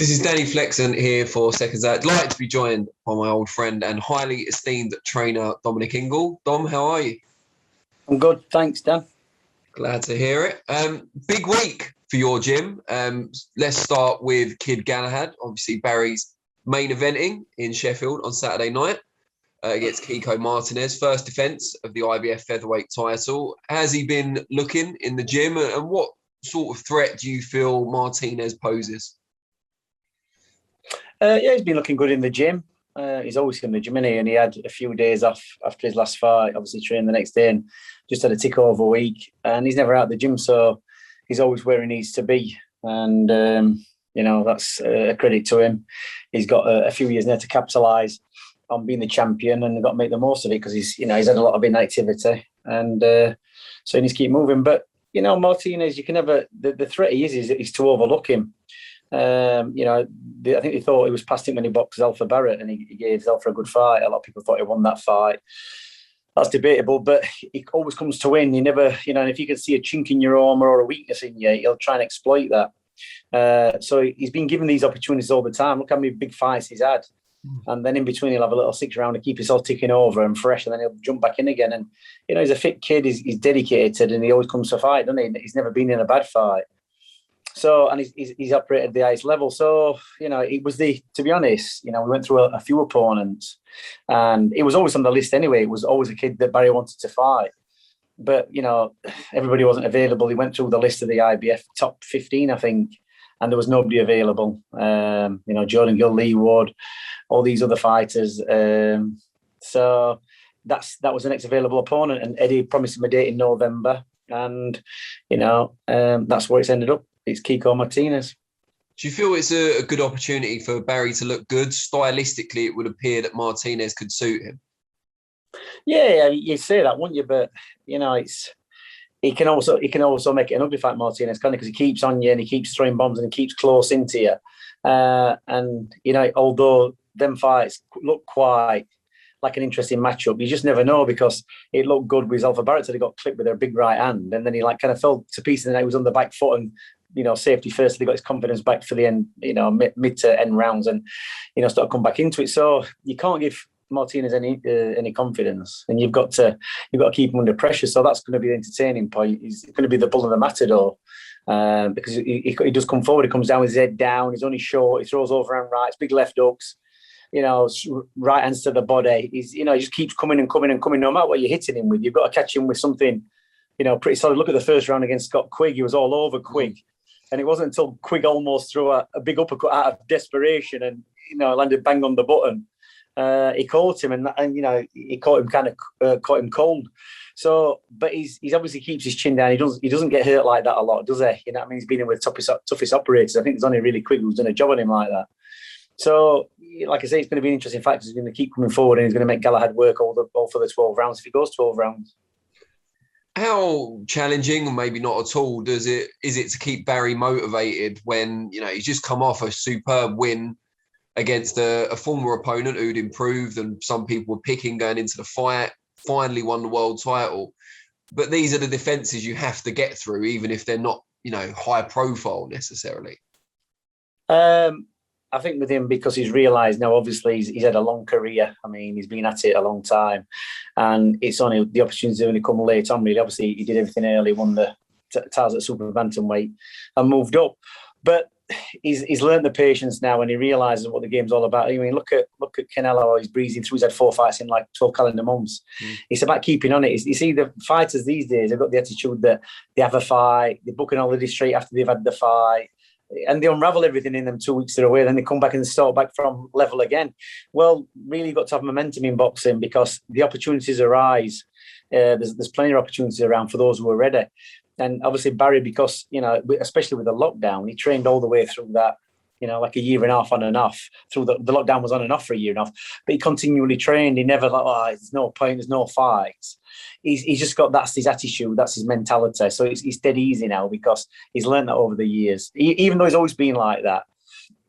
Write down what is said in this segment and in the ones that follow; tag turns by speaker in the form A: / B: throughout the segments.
A: This is Danny Flexen here for SecondsOut. I'd like to be joined by my old friend and highly esteemed trainer, Dominic Ingle. Dom, how are you?
B: I'm good, thanks, Dan.
A: Glad to hear it. Big week for your gym. Let's start with Kid Galahad. Obviously, Barry's main eventing in Sheffield on Saturday night against Kiko Martinez. First defence of the IBF featherweight title. Has he been looking in the gym, and what sort of threat do you feel Martinez poses?
B: Yeah, he's been looking good in the gym. He's always in the gym, and he had a few days off after his last fight. Obviously, trained the next day and just had a tick over week. And he's never out of the gym, so he's always where he needs to be. And that's a credit to him. He's got a few years now to capitalise on being the champion, and got to make the most of it because he's had a lot of inactivity, and so he needs to keep moving. But Martinez, you can never. The threat he is to overlook him. I think they thought he was past him when he boxed Alpha Barrett, and he gave Alpha a good fight. A lot of people thought he won that fight. That's debatable, but he always comes to win. He never, and if you can see a chink in your armour or a weakness in you, he'll try and exploit that. So he's been given these opportunities all the time. Look how many big fights he's had. And then in between, he'll have a little 6 round to keep himself ticking over and fresh, and then he'll jump back in again. And, he's a fit kid, he's dedicated, and he always comes to fight, doesn't he? He's never been in a bad fight. So, and he's operated at the highest level. So, it was to be honest, we went through a few opponents, and it was always on the list anyway. It was always a kid that Barry wanted to fight. But, everybody wasn't available. He went through the list of the IBF top 15, I think, and there was nobody available. Jordan Gill, Lee Wood, all these other fighters. So that was the next available opponent, and Eddie promised him a date in November, and that's where it's ended up. It's Kiko Martinez.
A: Do you feel it's a good opportunity for Barry to look good? Stylistically, it would appear that Martinez could suit him.
B: Yeah, you say that, wouldn't you? But he can also make it an ugly fight, Martinez, can't he? Because he keeps on you and he keeps throwing bombs and he keeps close into you. Although them fights look quite like an interesting matchup, you just never know, because it looked good with Alpha Barrett till he got clipped with a big right hand, and then he kind of fell to pieces, and he was on the back foot, and safety first. He got his confidence back for the end, mid to end rounds, and started to come back into it. So you can't give Martinez any confidence, and you've got to keep him under pressure. So that's going to be the entertaining point. He's going to be the bull of the matador, because he does come forward. He comes down with his head down. He's only short. He throws overhand rights, big left hooks. Right hands to the body. He just keeps coming and coming and coming. No matter what you're hitting him with, you've got to catch him with something, pretty solid. Look at the first round against Scott Quigg. He was all over Quigg. And it wasn't until Quigg almost threw a big uppercut out of desperation and, landed bang on the button. He caught him, and he caught him cold. So, but he's obviously keeps his chin down. He doesn't get hurt like that a lot, does he? He's been in with toughest operators. I think there's only really Quigg who's done a job on him like that. So, like I say, it's going to be an interesting fight because he's going to keep coming forward, and he's going to make Galahad work all for the 12 rounds if he goes 12 rounds.
A: How challenging, or maybe not at all, is it to keep Barry motivated when he's just come off a superb win against a former opponent who'd improved, and some people were picking going into the fight, finally won the world title? But these are the defences you have to get through, even if they're not high profile necessarily.
B: I think with him, because he's realised now, obviously, he's had a long career. I mean, he's been at it a long time, and it's only the opportunities only come late on, really. Obviously, he did everything early, won the titles at super bantamweight and moved up. But he's learned the patience now, and he realises what the game's all about. I mean, look at Canelo. He's breezing through. He's had 4 fights in like 12 calendar months. It's about keeping on it. You see, the fighters these days have got the attitude that they have a fight, they book an holiday straight after they've had the fight, and they unravel everything in them 2 weeks away. Then they come back and start back from level again. Well, really, you've got to have momentum in boxing, because the opportunities arise. There's plenty of opportunities around for those who are ready. And obviously Barry, because, especially with the lockdown, he trained all the way through that, like a year and a half on and off. Through the lockdown was on and off for a year and a half, but he continually trained. He never there's no point, there's no fights. He's just got, that's his attitude, that's his mentality. So he's dead easy now, because he's learned that over the years. Even though he's always been like that,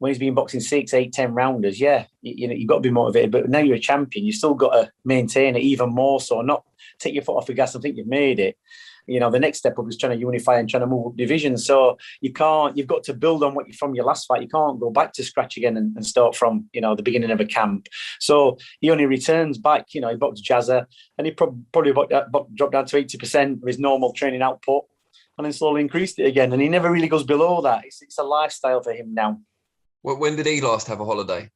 B: when he's been boxing 6, 8, 10 rounders, yeah, you've got to be motivated. But now you're a champion, you've still got to maintain it even more so, not take your foot off the gas and think you've made it. The next step up is trying to unify and trying to move up divisions. So you've got to build on from your last fight. You can't go back to scratch again and start from, the beginning of a camp. So he only returns back, he boxed Jazza, and he probably dropped down to 80% of his normal training output and then slowly increased it again. And he never really goes below that. It's a lifestyle for him now.
A: Well, when did he last have a holiday?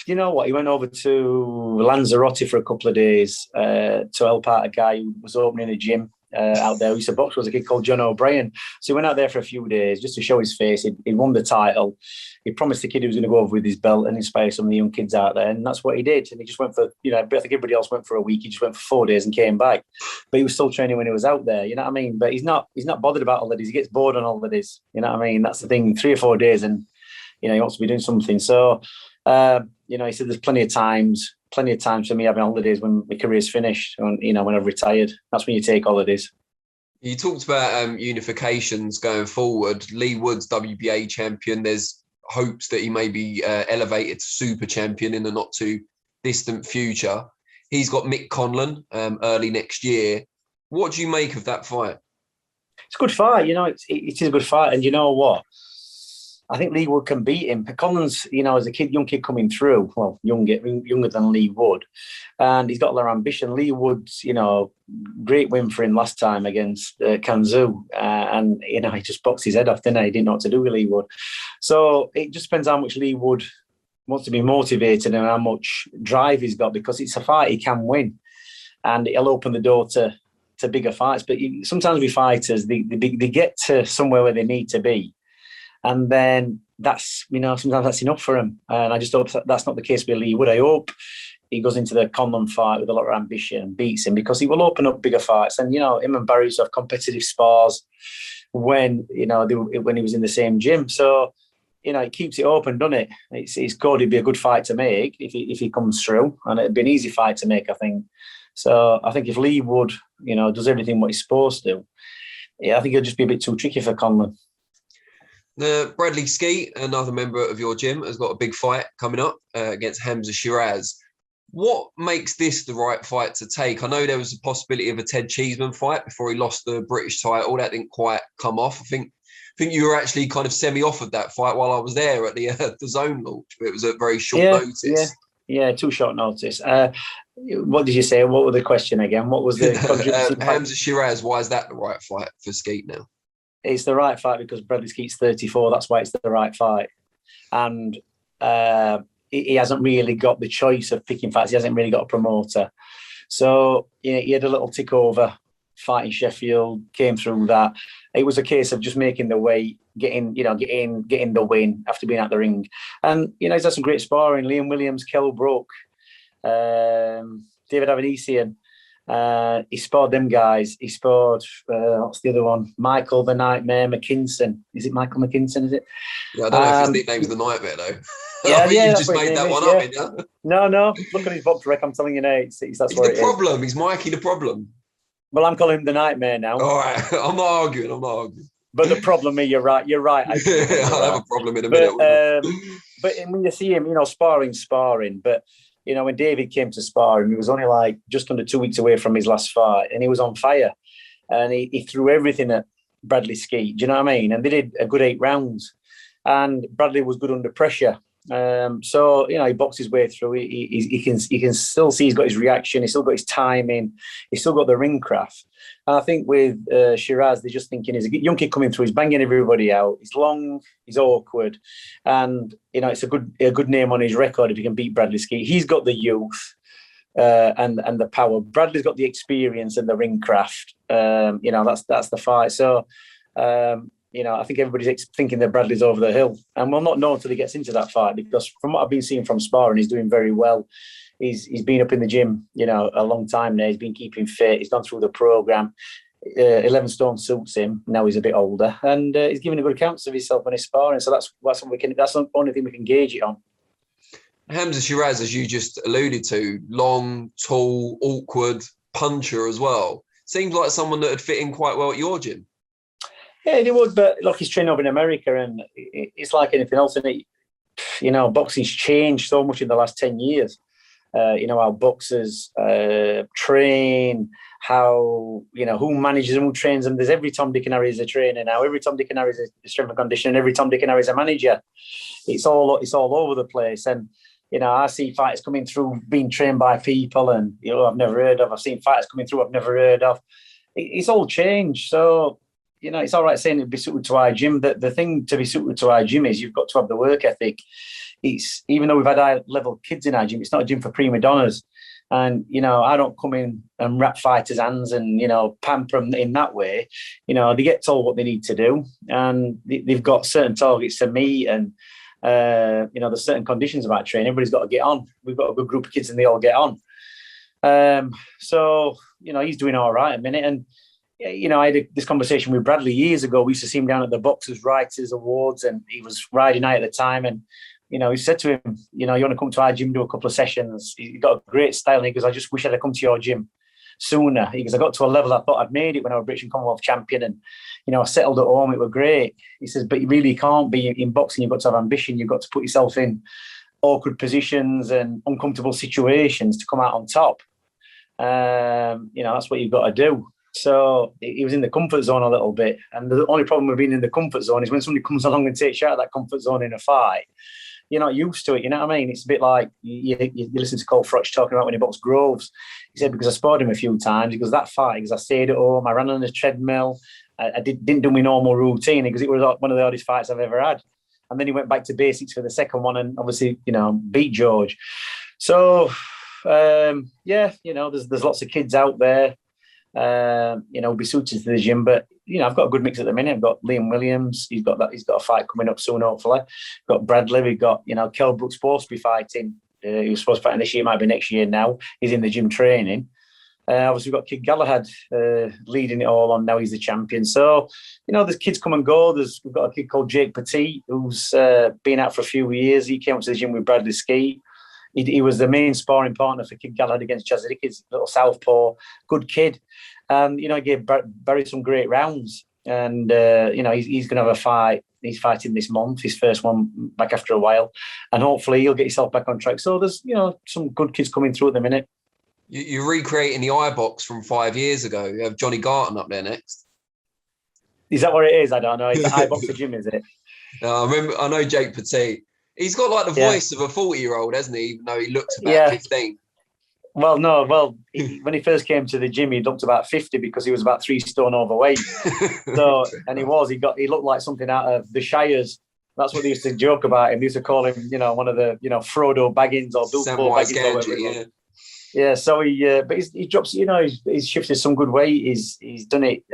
B: You know what? He went over to Lanzarote for a couple of days to help out a guy who was opening a gym out there. Who used to box, was a kid called John O'Brien. So he went out there for a few days just to show his face. He won the title. He promised the kid he was going to go over with his belt and inspire some of the young kids out there. And that's what he did. And he just went for, I think everybody else went for a week. He just went for 4 days and came back. But he was still training when he was out there. You know what I mean? But he's not bothered about holidays. He gets bored on holidays. You know what I mean? That's the thing. 3 or 4 days and, he wants to be doing something. So, he said there's plenty of times for me having holidays when my career's finished, when I've retired. That's when you take holidays.
A: You talked about unifications going forward. Lee Wood's WBA champion. There's hopes that he may be elevated to super champion in the not too distant future. He's got Mick Conlan early next year. What do you make of that fight?
B: It's a good fight. It is a good fight. And you know what? I think Lee Wood can beat him. Conlan's, as a young kid coming through, well, younger than Lee Wood, and he's got a lot of ambition. Lee Wood's, great win for him last time against Kanzu, and he just boxed his head off, didn't he? He didn't know what to do with Lee Wood. So it just depends how much Lee Wood wants to be motivated and how much drive he's got, because it's a fight he can win, and it'll open the door to bigger fights. But sometimes with fighters, they get to somewhere where they need to be. And then that's, sometimes that's enough for him. And I just hope that's not the case with Lee Wood. I hope he goes into the Conlan fight with a lot of ambition and beats him, because he will open up bigger fights. And, him and Barry used to have competitive spars when, when he was in the same gym. So, it keeps it open, doesn't it? It's got to be a good fight to make if he comes through. And it'd be an easy fight to make, I think. So I think if Lee Wood, does everything what he's supposed to, I think it'll just be a bit too tricky for Conlan.
A: Bradley Skeete, another member of your gym, has got a big fight coming up against Hamzah Sheeraz. What makes this the right fight to take? I know there was a possibility of a Ted Cheeseman fight before he lost the British title. That didn't quite come off. I think you were actually kind of semi-offered that fight while I was there at the Zone launch, but it was a very short notice.
B: Yeah, too short notice. What did you say? What was the question again? What was the contributing
A: Hamzah Sheeraz, why is that the right fight for Skeete now?
B: It's the right fight because Bradley Skeete's 34. That's why it's the right fight. And he hasn't really got the choice of picking fights. He hasn't really got a promoter. So he had a little tick over fight in Sheffield, came through that. It was a case of just making the weight, getting the win after being at the ring. And, he's had some great sparring. Liam Williams, Kell Brook, David Avenesian. He sparred them guys. He sparred, what's the other one? Michael the Nightmare McKinson. Is it Michael McKinson, is it?
A: Yeah, I don't know if his nickname's the Nightmare, though.
B: Yeah,
A: you just made that one up, didn't you?
B: No. Look at his box rec. I'm telling you now. That's
A: he's
B: what
A: the problem. He's Mikey the problem.
B: Well, I'm calling him the Nightmare now.
A: All right. I'm not arguing.
B: But the problem is, you're right.
A: I'll have a problem in a minute.
B: But when you see him, sparring. But, when David came to spar him, he was only like just under 2 weeks away from his last fight, and he was on fire. And he threw everything at Bradley Skeete. Do you know what I mean? And they did a good 8 rounds. And Bradley was good under pressure. So, he boxed his way through. He can still see he's got his reaction. He's still got his timing. He's still got the ring craft. And I think with Sheeraz, they're just thinking he's a young kid coming through. He's banging everybody out. He's long. He's awkward. And, it's a good name on his record if he can beat Bradley Skeete. He's got the youth and the power. Bradley's got the experience and the ring craft. That's the fight. So, I think everybody's thinking that Bradley's over the hill, and we'll not know until he gets into that fight, because from what I've been seeing from sparring, he's doing very well. He's been up in the gym, a long time now. He's been keeping fit. He's gone through the program. 11 stone suits him. Now he's a bit older, and he's giving a good account of himself when he's sparring. So that's what that's the only thing we can gauge it on.
A: Hamzah Sheeraz, as you just alluded to, long, tall, awkward puncher as well. Seems like someone that would fit in quite well at your gym.
B: Yeah, they would, but look, he's trained over in America, and it's like anything else, and boxing's changed so much in the last 10 years. How boxers train, how, who manages them, who trains them. There's every Tom, Dick and Harry is a trainer now. Every Tom, Dick and Harry is a strength and conditioning. Every Tom, Dick and Harry is a manager. It's all over the place. And, I see fighters coming through being trained by people and, I've never heard of. I've seen fighters coming through I've never heard of. It's all changed. So, it's all right saying it'd be suited to our gym. The thing to be suited to our gym is you've got to have the work ethic. It's, even though we've had high-level kids in our gym, it's not a gym for prima donnas. And, I don't come in and wrap fighters' hands and, pamper them in that way. They get told what they need to do, and they've got certain targets to meet, and, there's certain conditions about training. Everybody's got to get on. We've got a good group of kids and they all get on. So, he's doing all right at the minute. And, I had this conversation with Bradley years ago. We used to see him down at the Boxers' Writers Awards, and he was riding out at the time. And, he said to him, you want to come to our gym, do a couple of sessions. He got a great style. And he goes, I just wish I'd have come to your gym sooner. He goes, I got to a level I thought I'd made it when I was British and Commonwealth champion. And, I settled at home. It was great. He says, but you really can't be in boxing. You've got to have ambition. You've got to put yourself in awkward positions and uncomfortable situations to come out on top. That's what you've got to do. So he was in the comfort zone a little bit. And the only problem with being in the comfort zone is when somebody comes along and takes you out of that comfort zone in a fight, you're not used to it. You know what I mean? It's a bit like you listen to Cole Froch talking about when he boxed Groves. He said, because I sparred him a few times, because that fight, because I stayed at home, I ran on the treadmill, I didn't do my normal routine, because it was one of the hardest fights I've ever had. And then he went back to basics for the second one and obviously, beat George. So, there's lots of kids out there, be suited to the gym. But, I've got a good mix at the minute. I've got Liam Williams. He's got a fight coming up soon, hopefully. Got Bradley. We've got, Kell Brook's supposed to be fighting. He was supposed to fight this year, might be next year now. He's in the gym training. Obviously, we've got Kid Galahad leading it all on now. He's the champion. So, there's kids come and go. We've got a kid called Jake Petit, who's been out for a few years. He came up to the gym with Bradley Skeete. He was the main sparring partner for Kid Galahad against Chaz Dickens, little southpaw, good kid. And, he gave Barry some great rounds. And, he's going to have a fight. He's fighting this month, his first one back after a while. And hopefully he'll get himself back on track. So there's, some good kids coming through at the minute.
A: You're recreating the iBox from 5 years ago. You have Johnny Garton up there next.
B: Is that what it is? I don't know. It's the iBox the gym, is it?
A: I know Jake Petit. He's got like the voice of a 40-year-old, hasn't he? Even though he looks about 15.
B: Well, no. Well, when he first came to the gym, he looked about 50 because he was about 3 stone overweight. So, and he looked like something out of the Shires. That's what they used to joke about him. They used to call him, one of the, Frodo Baggins or Bilbo Baggins or whatever. Yeah. Yeah, so but he drops. He's shifted some good weight. He's done it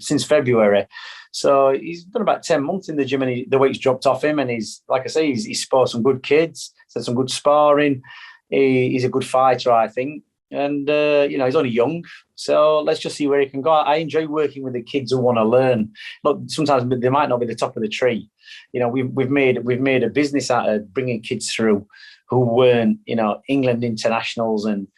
B: since February, so he's done about 10 months in the gym, and the weight's dropped off him. And he's, like I say, he's sparred some good kids, he's had some good sparring. He's a good fighter, I think, and he's only young, so let's just see where he can go. I enjoy working with the kids who want to learn. Look, sometimes they might not be the top of the tree. We've made a business out of bringing kids through who weren't, England internationals and,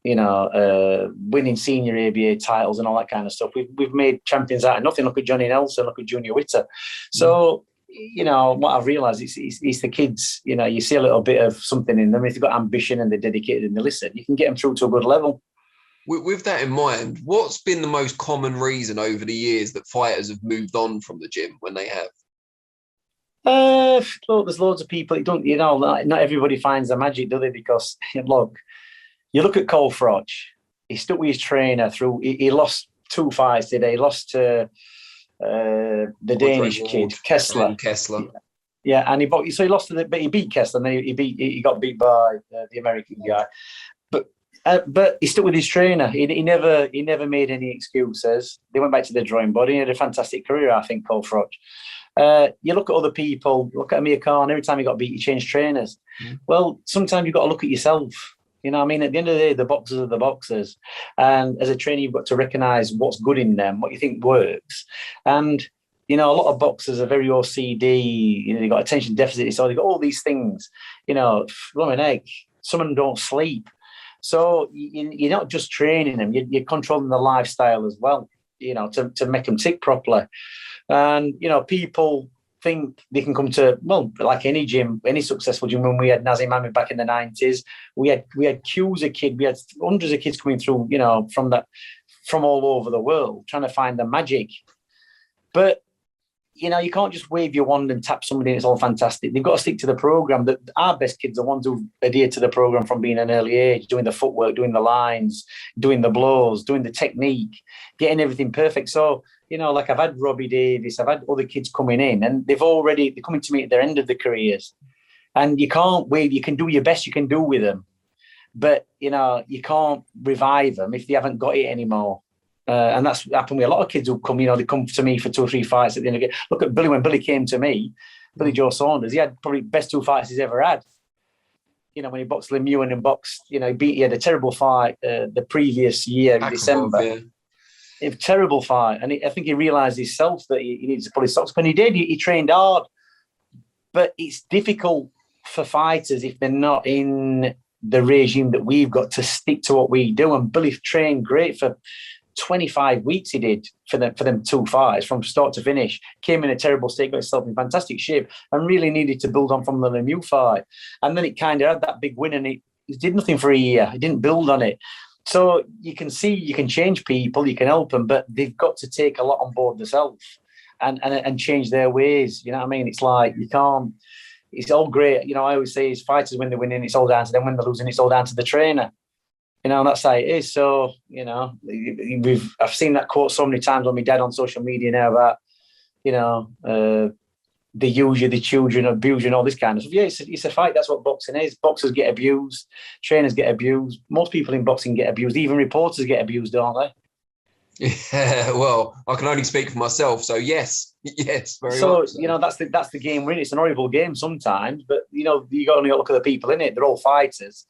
B: winning senior ABA titles and all that kind of stuff. We've made champions out of nothing. Look at Johnny Nelson, look at Junior Witter. So, what I've realised is the kids, you see a little bit of something in them. If they've got ambition and they're dedicated and they listen, you can get them through to a good level.
A: With that in mind, what's been the most common reason over the years that fighters have moved on from the gym when they have?
B: Look, there's loads of people. Not everybody finds the magic, do they? Because look, you look at Cole Froch. He stuck with his trainer through. He lost 2 fights today. He lost to the Danish kid Kessler. Yeah, and he lost to but he beat Kessler, and then he got beat by the American guy. But he stuck with his trainer. He never made any excuses. They went back to the drawing board. He had a fantastic career, I think, Cole Froch. You look at other people, look at Amir Khan, every time he got beat, he changed trainers. Well, sometimes you've got to look at yourself. At the end of the day, the boxers are the boxers. And as a trainer, you've got to recognise what's good in them, what you think works. And, a lot of boxers are very OCD, they've got attention deficit disorder, they've got all these things, blooming egg. Some of them don't sleep. So you're not just training them, you're controlling the lifestyle as well. to make them tick properly. And, people think they can come to, well, like any gym, any successful gym. When we had Nazim Ahmed back in the 90s, we had queues of kids, we had hundreds of kids coming through, from all over the world, trying to find the magic. But, you can't just wave your wand and tap somebody and it's all fantastic. They've got to stick to the program. Our best kids are ones who adhere to the program from being an early age, doing the footwork, doing the lines, doing the blows, doing the technique, getting everything perfect. So, like I've had Robbie Davis, I've had other kids coming in, and they're coming to me at their end of their careers. And you can't wave, you can do your best you can do with them. But, you can't revive them if they haven't got it anymore. And that's happened with a lot of kids who come, they come to me for 2 or 3 fights at the end of the game. Look at Billy, when Billy came to me, Billy Joe Saunders, he had probably best 2 fights he's ever had. When he boxed Lemieux and boxed, he had a terrible fight the previous year in December. Yeah. A terrible fight. And I think he realised himself that he needs to pull his socks up. And he did. He trained hard. But it's difficult for fighters if they're not in the regime that we've got to stick to what we do. And Billy trained great for 25 weeks. He did for them 2 fights from start to finish. Came in a terrible state, got himself in fantastic shape, and really needed to build on from the Lemieux fight. And then it kind of had that big win, and it did nothing for a year. It didn't build on it. So you can see you can change people, you can help them, but they've got to take a lot on board themselves and change their ways. You know what I mean? It's like you can't. It's all great. I always say, as fighters, when they're winning, it's all down to them. When they're losing, it's all down to the trainer. And that's how it is. So, I've seen that quote so many times on my dad on social media now about, they use you, the children abuse you and all this kind of stuff. Yeah, it's a fight. That's what boxing is. Boxers get abused. Trainers get abused. Most people in boxing get abused. Even reporters get abused, don't they?
A: Yeah, well, I can only speak for myself. So, yes, very much so.
B: That's the game we're in. It's an horrible game sometimes, but, you got to look at the people in it. They're all fighters.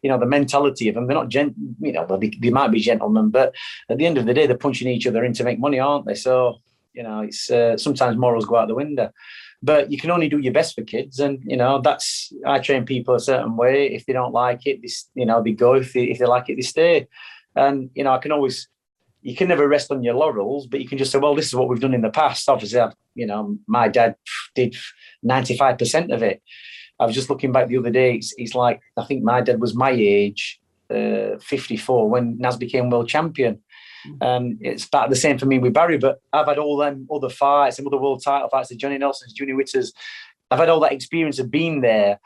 B: The mentality of them, they're not they might be gentlemen, but at the end of the day, they're punching each other in to make money, aren't they? So, it's sometimes morals go out the window, but you can only do your best for kids. And, I train people a certain way. If they don't like it, they go. If they like it, they stay. And, you can never rest on your laurels, but you can just say, well, this is what we've done in the past. Obviously, my dad did 95% of it. I was just looking back the other day. It's like, I think my dad was my age, 54, when Naz became world champion. It's about the same for me with Barry, but I've had all them other fights, some other world title fights, the Johnny Nelsons, Junior Witters. I've had all that experience of being there,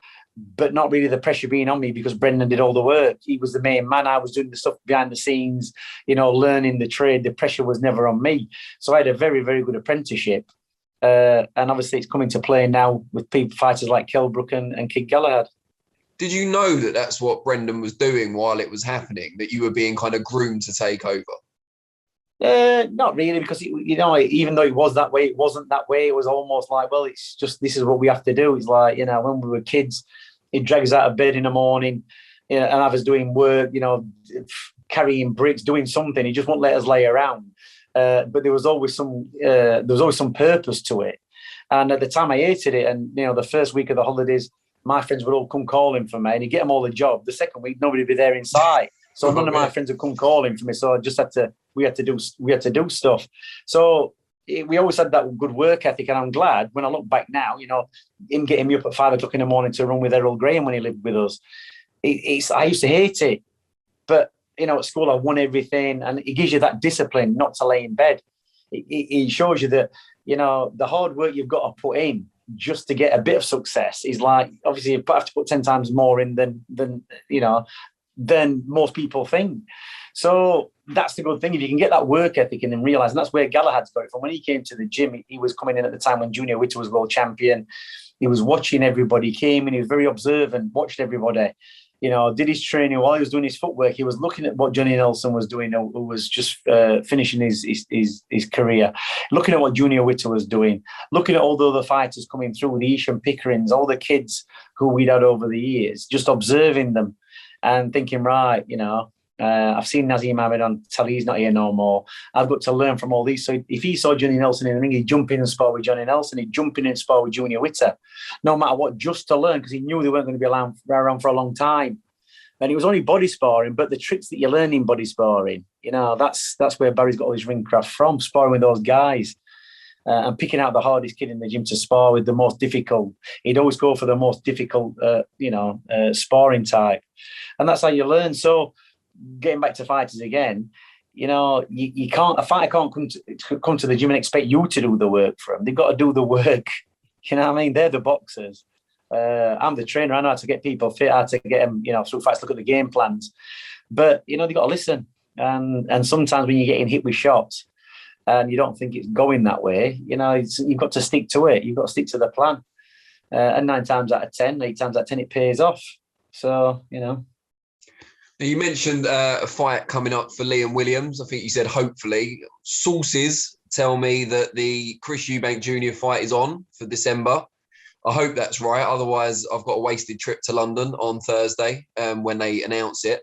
B: but not really the pressure being on me because Brendan did all the work. He was the main man. I was doing the stuff behind the scenes, learning the trade. The pressure was never on me. So I had a very, very good apprenticeship. And obviously it's coming to play now with fighters like Kelbrook and Kid Galahad.
A: Did you know that that's what Brendan was doing while it was happening, that you were being kind of groomed to take over?
B: Not really, because, even though it was that way, it wasn't that way. It was almost like, well, it's just, this is what we have to do. It's like, when we were kids, he'd drag us out of bed in the morning, and have us doing work, carrying bricks, doing something. He just won't let us lay around. But there was always some purpose to it. And at the time I hated it. And, the first week of the holidays, my friends would all come calling for me and he'd get them all a job. The second week, nobody would be there inside. So none of my friends would come calling for me. So I just we had to do stuff. So we always had that good work ethic. And I'm glad when I look back now, him getting me up at 5 o'clock in the morning to run with Errol Graham when he lived with us. I used to hate it. But, at school, I won everything, and it gives you that discipline not to lay in bed. It shows you that, the hard work you've got to put in just to get a bit of success is like, obviously, you have to put 10 times more in than most people think. So that's the good thing. If you can get that work ethic and then realize, and that's where Galahad's got it from. When he came to the gym, he was coming in at the time when Junior Witter was world champion. He was watching everybody, came and he was very observant, watched everybody. Did his training while he was doing his footwork. He was looking at what Johnny Nelson was doing, who was just finishing his career, looking at what Junior Witter was doing, looking at all the other fighters coming through, the Isham Pickerings, all the kids who we'd had over the years, just observing them and thinking, right, I've seen Nazim Ahmed on telly, he's not here no more. I've got to learn from all these. So if he saw Johnny Nelson in the ring, he'd jump in and spar with Johnny Nelson. He'd jump in and spar with Junior Witter, no matter what, just to learn, because he knew they weren't going to be around for a long time. And it was only body sparring, but the tricks that you learn in body sparring You know, that's where Barry's got all his ring craft from, sparring with those guys. And picking out the hardest kid in the gym to spar with, the most difficult. He'd always go for the most difficult, sparring type. And that's how you learn. So getting back to fighters again, you know, you can't, a fighter can't come to the gym and expect you to do the work for them. They've got to do the work. You know what I mean? They're the boxers. I'm the trainer. I know how to get people fit, how to get them, you know, through fights, look at the game plans. But, you know, they've got to listen. And sometimes when you're getting hit with shots, and you don't think it's going that way, you know, you've got to stick to it. You've got to stick to the plan. And 8 times out of 10, it pays off. So, you know.
A: Now you mentioned a fight coming up for Liam Williams. I think you said hopefully. Sources tell me that the Chris Eubank Jr. fight is on for December. I hope that's right. Otherwise, I've got a wasted trip to London on Thursday when they announce it.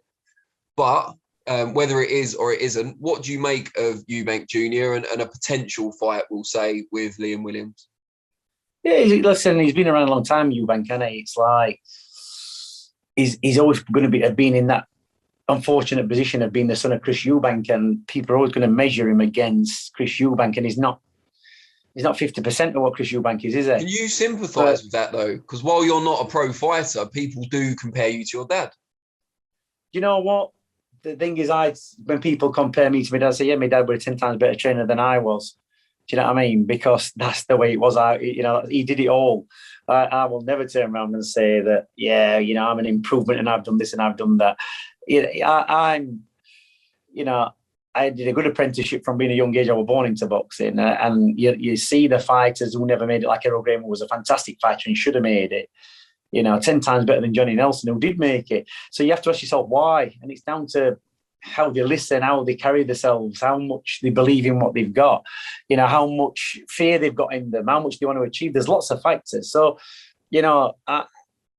A: But whether it is or it isn't, what do you make of Eubank Jr. and a potential fight, we'll say, with Liam Williams?
B: Yeah, listen, he's been around a long time, Eubank, and it's like he's always going to have been in that unfortunate position of being the son of Chris Eubank, and people are always going to measure him against Chris Eubank, and he's not 50% of what Chris Eubank is he?
A: Can you sympathise with that, though? Because while you're not a pro fighter, people do compare you to your dad.
B: You know what? The thing is, when people compare me to my dad, I say, yeah, my dad was a 10 times better trainer than I was. Do you know what I mean? Because that's the way it was. He did it all. I will never turn around and say that, yeah, you know, I'm an improvement and I've done this and I've done that. I did a good apprenticeship from being a young age. I was born into boxing. And you see the fighters who never made it, like Errol Graham was a fantastic fighter and should have made it. You know, 10 times better than Johnny Nelson, who did make it. So you have to ask yourself why. And it's down to how they listen, how they carry themselves, how much they believe in what they've got, you know, how much fear they've got in them, how much they want to achieve. There's lots of factors. So, you know,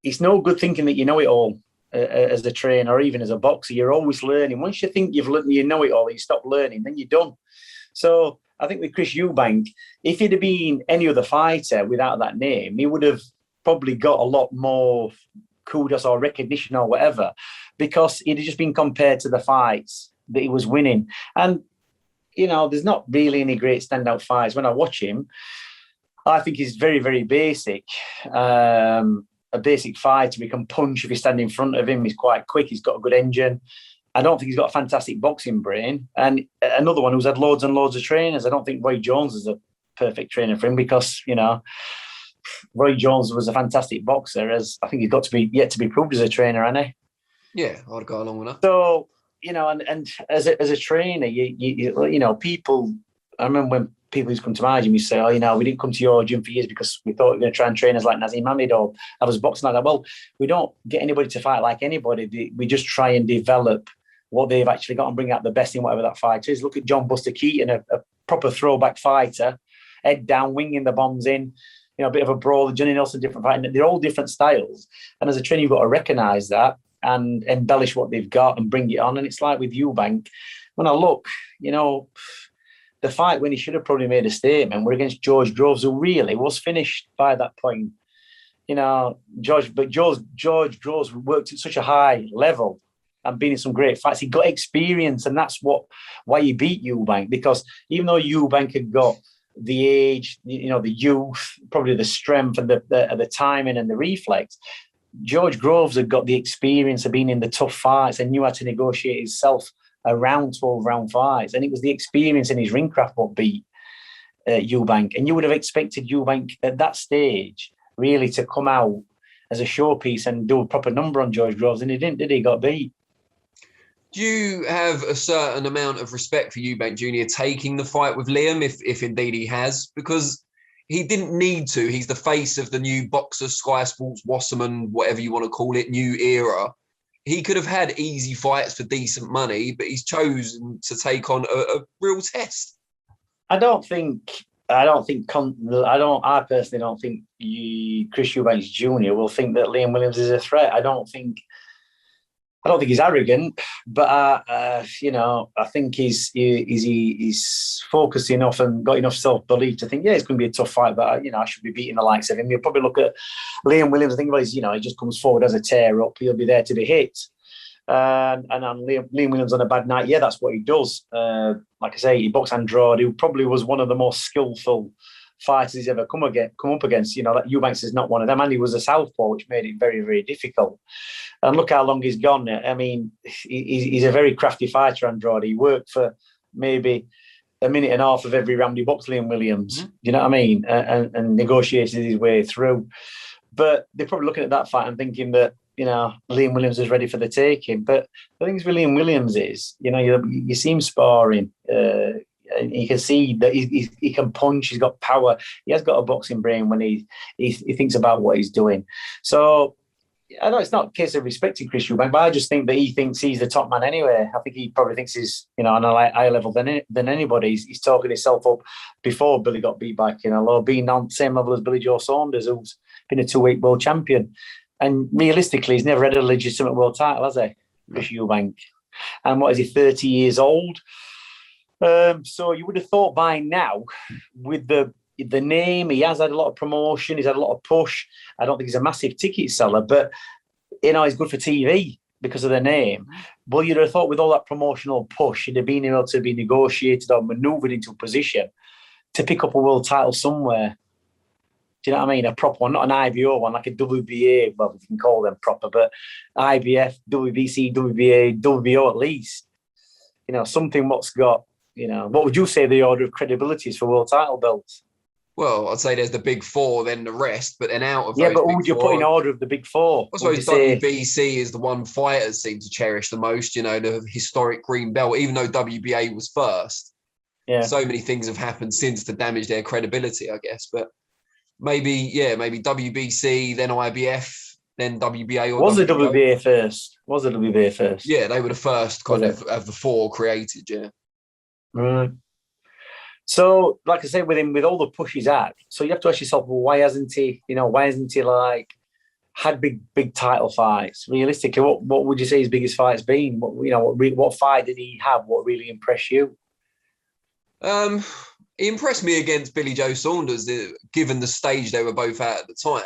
B: it's no good thinking that you know it all as a trainer or even as a boxer. You're always learning. Once you think you've learned, you know it all, you stop learning, then you're done. So I think with Chris Eubank, if he'd have been any other fighter without that name, he would have probably got a lot more kudos or recognition or whatever, because he'd have just been compared to the fights that he was winning. And, you know, there's not really any great standout fights. When I watch him, I think he's very, very basic. A basic fighter. He can punch if you stand in front of him. He's quite quick. He's got a good engine. I don't think he's got a fantastic boxing brain. And another one who's had loads and loads of trainers. I don't think Roy Jones is a perfect trainer for him because, you know, Roy Jones was a fantastic boxer, as I think he's got to be yet to be proved as a trainer, hasn't he?
A: Yeah, I'd go along with that.
B: So, you know, and as a trainer, you know, people, I remember when people used to come to my gym, you say, oh, you know, we didn't come to your gym for years because we thought we were going to try and train us like Nazim Hamid or I was boxing like that. Well, we don't get anybody to fight like anybody. We just try and develop what they've actually got and bring out the best in whatever that fighter is. Look at John Buster Keaton, a proper throwback fighter, head down, winging the bombs in. You know, a bit of a brawler, Johnny Nelson, different fighting. They're all different styles. And as a trainer, you've got to recognise that and embellish what they've got and bring it on. And it's like with Eubank, when I look, you know, the fight when he should have probably made a statement were against George Groves, who really was finished by that point. You know, George Groves worked at such a high level and been in some great fights. He got experience, and that's why he beat Eubank, because even though Eubank had got the age, you know, the youth, probably the strength and the timing and the reflex, George Groves had got the experience of being in the tough fights and knew how to negotiate himself around 12-round fights. And it was the experience in his ring craft what beat Eubank. And you would have expected Eubank at that stage really to come out as a showpiece and do a proper number on George Groves, and he didn't, did he? He got beat.
A: Do you have a certain amount of respect for Eubank Jr. taking the fight with Liam, if indeed he has? Because he didn't need to. He's the face of the new Boxer, Sky Sports, Wasserman, whatever you want to call it, new era. He could have had easy fights for decent money, but he's chosen to take on a real test. I personally don't think Chris Eubank Jr. will think that Liam Williams is a threat. I don't think he's arrogant, but you know, I think he's focused enough and got enough self-belief to think, yeah, it's going to be a tough fight, but you know, I should be beating the likes of him. You'll probably look at Liam Williams and think, well, he just comes forward as a tear up. He'll be there to be hit.
B: And on Liam Williams on a bad night, yeah, that's what he does. Like I say, he boxed Andrade, who probably was one of the most skillful fighters he's ever come up against. You know, that Eubanks is not one of them, and he was a southpaw, which made it very, very difficult. And look how long he's gone. I mean, he's a very crafty fighter, Andrade. He worked for maybe a minute and a half of every round he boxed Liam Williams. Mm-hmm. You know what I mean? And negotiated his way through. But they're probably looking at that fight and thinking that, you know, Liam Williams is ready for the taking. But the thing with Liam Williams is, you know, you see him sparring. You can see that he can punch. He's got power. He has got a boxing brain when he thinks about what he's doing. So I know it's not a case of respecting Chris Eubank, but I just think that he thinks he's the top man anyway. I think he probably thinks he's, you know, on a higher level than anybody. He's talking himself up before Billy got beat by Canelo, being on the same level as Billy Joe Saunders, who's been a 2-weight world champion. And realistically, he's never had a legitimate world title, has he, Chris Eubank? And what is he, 30 years old? So you would have thought by now, with the name, he has had a lot of promotion, he's had a lot of push. I don't think he's a massive ticket seller, but, you know, he's good for TV because of the name. Well, you'd have thought with all that promotional push, he'd have been able to be negotiated or manoeuvred into a position to pick up a world title somewhere. Do you know what I mean? A proper one, not an IBO one, like a WBA, well, we can call them proper, but IBF, WBC, WBA, WBO at least. You know, something what's got, you know, what would you say the order of credibility is for world title belts?
A: Well, I'd say there's the big four, then the rest, but then out of
B: those,
A: but
B: who would you put in order of the big four?
A: I suppose WBC is the one fighters seem to cherish the most, you know, the historic green belt, even though WBA was first. Yeah. So many things have happened since to damage their credibility, I guess. But maybe WBC, then IBF, then WBA. Or
B: was the WBA first? Was the WBA first?
A: Yeah, they were the first kind of the four created, yeah.
B: Right. So, like I say, with him, with all the push he's had, so you have to ask yourself, well, why hasn't he like had big title fights? Realistically, what would you say his biggest fight's been? What fight did he have? What really impressed you?
A: He impressed me against Billy Joe Saunders, given the stage they were both at the time.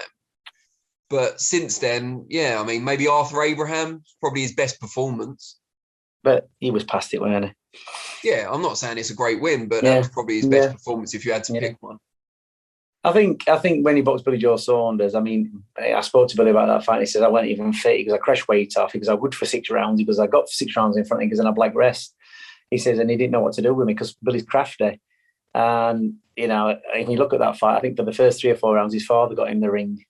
A: But since then, yeah, I mean, maybe Arthur Abraham, probably his best performance.
B: But he was past it, wasn't he?
A: Yeah, I'm not saying it's a great win, but that was probably his best performance if you had to pick one.
B: I think when he boxed Billy Joe Saunders, I mean, I spoke to Billy about that fight. And he says I wasn't even fit because I crashed weight off. He goes, I was good for 6 rounds. He goes, I got 6 rounds in front of him because then I black rest. He says, and he didn't know what to do with me because Billy's crafty. And, you know, if you look at that fight, I think for the first 3 or 4 rounds, his father got in the ring,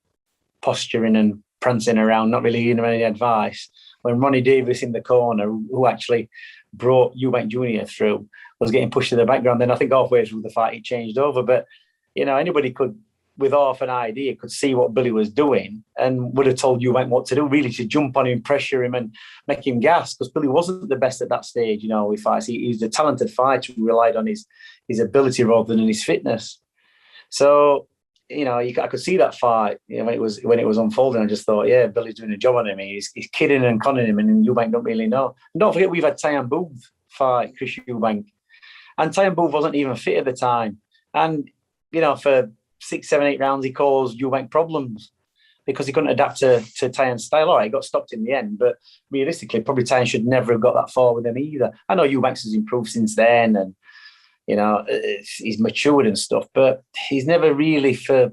B: posturing and prancing around, not really giving him any advice. When Ronnie Davis in the corner, who actually brought Eubank Jr. through, was getting pushed to the background. Then I think halfway through the fight, he changed over. But, you know, anybody could, with half an idea, could see what Billy was doing and would have told Eubank what to do, really, to jump on him, pressure him and make him gas, because Billy wasn't the best at that stage, you know, with fights. He's a talented fighter who relied on his ability rather than his fitness. So, you know, I could see that fight, you know, when it was unfolding. I just thought, yeah, Billy's doing a job on him. He's kidding and conning him, and Eubank don't really know. And don't forget, we've had Tyan Booth fight Chris Eubank, and Tyan Booth wasn't even fit at the time. And, you know, for 6, 7, 8 rounds, he caused Eubank problems because he couldn't adapt to Tyan's style. All right, he got stopped in the end, but realistically, probably Tyan should never have got that far with him either. I know Eubanks has improved since then, and, you know, he's matured and stuff, but he's never really, for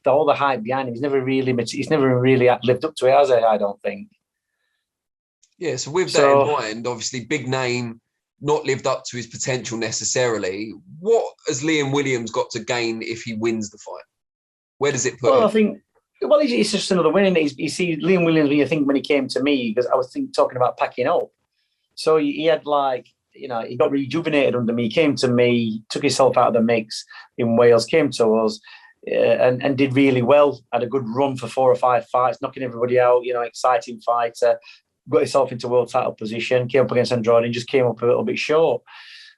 B: all the hype behind him, he's never really lived up to it, has he? I don't think.
A: Yeah, so with that in mind, obviously big name, not lived up to his potential necessarily. What has Liam Williams got to gain if he wins the fight? Where does it put him?
B: I think, it's just another win. You see, Liam Williams, when he came to me, because I was talking about packing up. So he had you know, he got rejuvenated under me. He came to me, took himself out of the mix in Wales, came to us, and did really well. Had a good run for 4 or 5 fights, knocking everybody out. You know, exciting fighter. Got himself into world title position. Came up against Andrade and just came up a little bit short.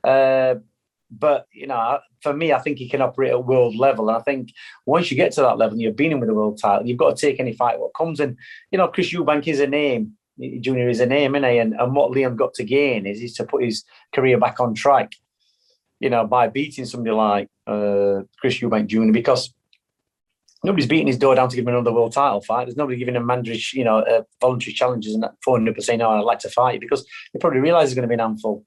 B: But, you know, for me, I think he can operate at world level. And I think once you get to that level and you've been in with a world title, you've got to take any fight what comes. And, you know, Chris Eubank is a name. Junior is a name, isn't he? And what Liam got to gain is to put his career back on track, you know, by beating somebody like Chris Eubank Jr. Because Nobody's beating his door down to give him another world title fight. There's nobody giving him mandatory, voluntary challenges and that 400% saying, "No, I'd like to fight you," because they probably realise there's going to be an handful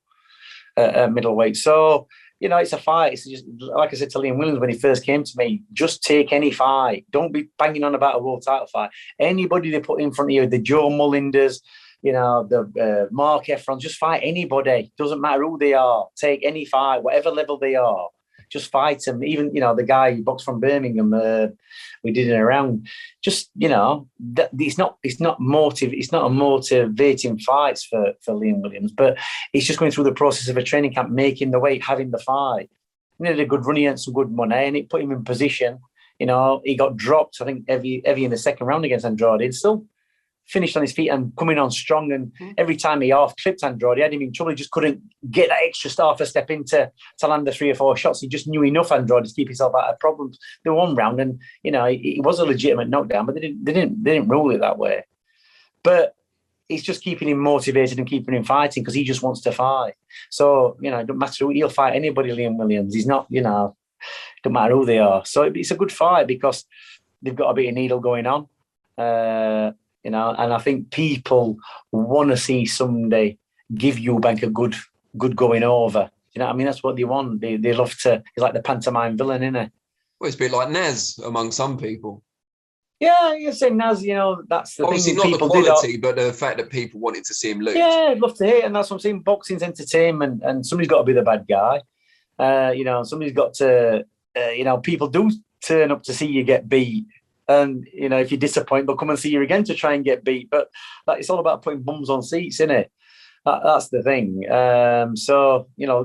B: at middleweight. So, it's a fight. It's just, like I said to Liam Williams when he first came to me, just take any fight. Don't be banging on about a world title fight. Anybody they put in front of you, the Joe Mullinders, the Mark Efron, just fight anybody. Doesn't matter who they are. Take any fight, whatever level they are. Just fight them. Even, the guy who boxed from Birmingham, we did it around. Just, it's not a motivating fights for Liam Williams, but it's just going through the process of a training camp, making the weight, having the fight. He had a good run, he earned some good money, and it put him in position. He got dropped, I think, heavy in the second round against Andrade. He still finished on his feet and coming on strong. And every time he half-clipped Andrade, he had him in trouble. He just couldn't get that extra half a step into to land the 3 or 4 shots. He just knew enough Andrade to keep himself out of problems. The one round, and it was a legitimate knockdown, but they didn't rule it that way. But it's just keeping him motivated and keeping him fighting because he just wants to fight. So it don't matter who, he'll fight anybody. Liam Williams, he's not don't matter who they are. So it's a good fight because they've got a bit of needle going on. And I think people want to see somebody give Eubank a good going over. You know what I mean? That's what they want. They love to. He's like the pantomime villain, isn't he?
A: Well, it's a bit like Naz among some people.
B: Yeah, you're saying Naz. That's the
A: obviously
B: thing.
A: Obviously not the quality, but the fact that people wanted to see him lose.
B: Yeah, I'd love to hear, and that's what I'm saying. Boxing's entertainment, and somebody's got to be the bad guy. Somebody's got to. People do turn up to see you get beat. And, if you disappoint, they'll come and see you again to try and get beat. But it's all about putting bums on seats, isn't it? That's the thing.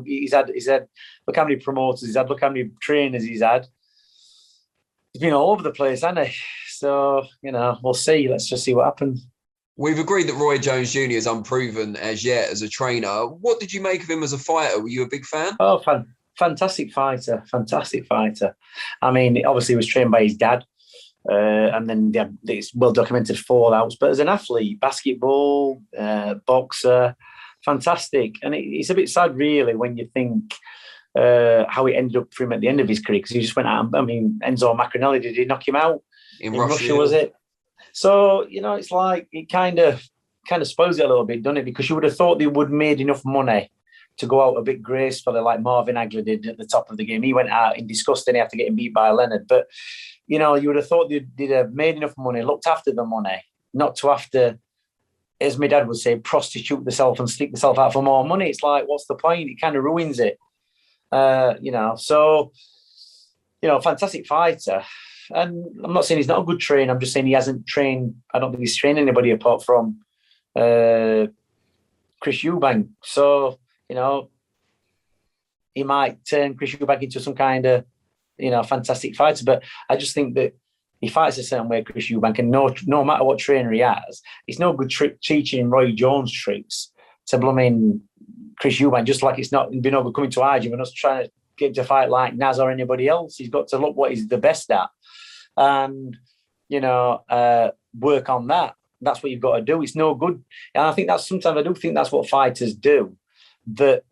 B: He's had, look how many promoters he's had, look how many trainers he's had. He's been all over the place, hasn't he? So, we'll see. Let's just see what happens.
A: We've agreed that Roy Jones Jr. is unproven as yet as a trainer. What did you make of him as a fighter? Were you a big fan?
B: Oh, fantastic fighter. I mean, obviously he was trained by his dad. And then it's well-documented fallouts. But as an athlete, basketball, boxer, fantastic. And it's a bit sad, really, when you think how it ended up for him at the end of his career, because he just went out. I mean, Enzo Macronelli, did he knock him out? In Russia, was it? So, it's like it kind of spoils it a little bit, doesn't it? Because you would have thought they would have made enough money to go out a bit gracefully like Marvin Hagler did at the top of the game. He went out in disgust and he had to get him beat by Leonard. But, you would have thought they'd have made enough money, looked after the money, not to have to, as my dad would say, prostitute themselves and stick themselves out for more money. It's like, what's the point? It kind of ruins it. Fantastic fighter. And I'm not saying he's not a good trainer. I'm just saying he hasn't trained. I don't think he's trained anybody apart from Chris Eubank. So, he might turn Chris Eubank into some kind of, fantastic fighter. But I just think that he fights a certain way, Chris Eubank, and no matter what trainer he has, it's no good teaching Roy Jones tricks to blooming Chris Eubank, just like it's not been no good coming to our gym and us trying to get to fight like Naz or anybody else. He's got to look what he's the best at and, work on that. That's what you've got to do. It's no good. And I think sometimes I do think that's what fighters do, that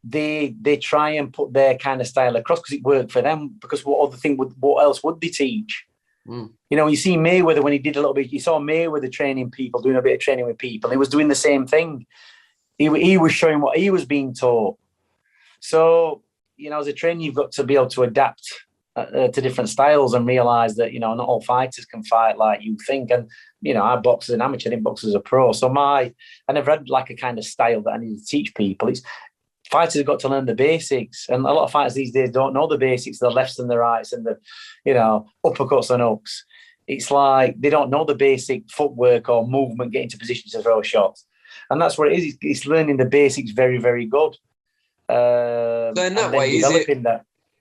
B: they try and put their kind of style across because it worked for them, because what else would they teach? You see Mayweather when he did a little bit, you saw Mayweather training people, doing a bit of training with people. He was doing the same thing. He was showing what he was being taught. So, as a trainer, you've got to be able to adapt to different styles and realise that, not all fighters can fight like you think. And, I box as an amateur, I didn't box as a pro. So I never had like a kind of style that I need to teach people. Fighters have got to learn the basics. And a lot of fighters these days don't know the basics, the lefts and the rights and the, uppercuts and hooks. It's like they don't know the basic footwork or movement, getting into position to throw shots. And that's what it is. It's learning the basics very, very good.
A: So in that way,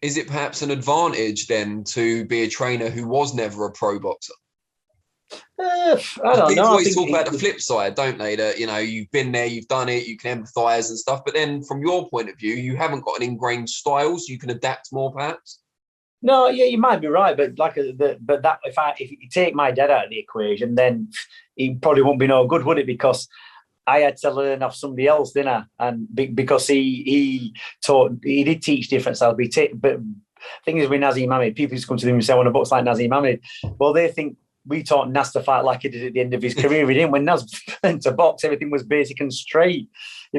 A: is it perhaps an advantage then to be a trainer who was never a pro boxer?
B: I don't know.
A: People always talk about the flip side, don't they? That, you've been there, you've done it, you can empathise and stuff. But then from your point of view, you haven't got an ingrained style, so you can adapt more perhaps?
B: No, yeah, you might be right. But if you take my dad out of the equation, then he probably won't be no good, would it? Because I had to learn off somebody else, didn't I? And because he did teach different styles, but thing is with Nazim Ahmed, people just come to them and say, I want to box like Nazim Ahmed. Well, they think we taught Naz to fight like he did at the end of his career. He didn't. When Naz went to box, everything was basic and straight,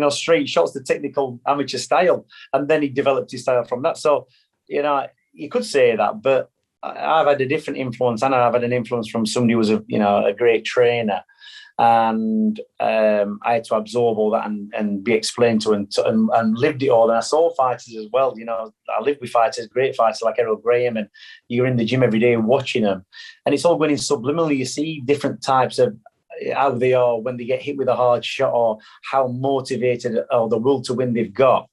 B: straight shots, the technical amateur style. And then he developed his style from that. So, you could say that, but I've had a different influence, and I've had an influence from somebody who was a great trainer. And I had to absorb all that and be explained to and lived it all. And I saw fighters as well. I lived with fighters, great fighters like Errol Graham, and you're in the gym every day watching them. And it's all going in subliminally. You see different types of how they are when they get hit with a hard shot, or how motivated or the will to win they've got.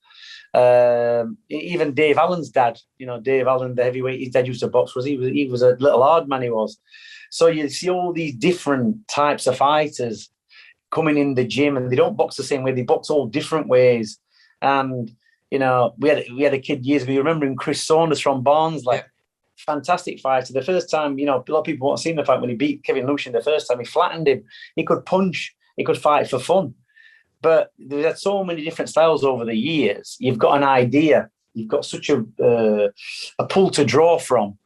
B: Even Dave Allen's dad, Dave Allen, the heavyweight, his dad used to box. He was a little hard man, he was. So you see all these different types of fighters coming in the gym, and they don't box the same way. They box all different ways. And, we had a kid years ago, you remember him, Chris Saunders from Barnes, fantastic fighter. The first time, a lot of people won't have seen the fight when he beat Kevin Lucien the first time. He flattened him. He could punch. He could fight for fun. But there's had so many different styles over the years. You've got an idea. You've got such a pool to draw from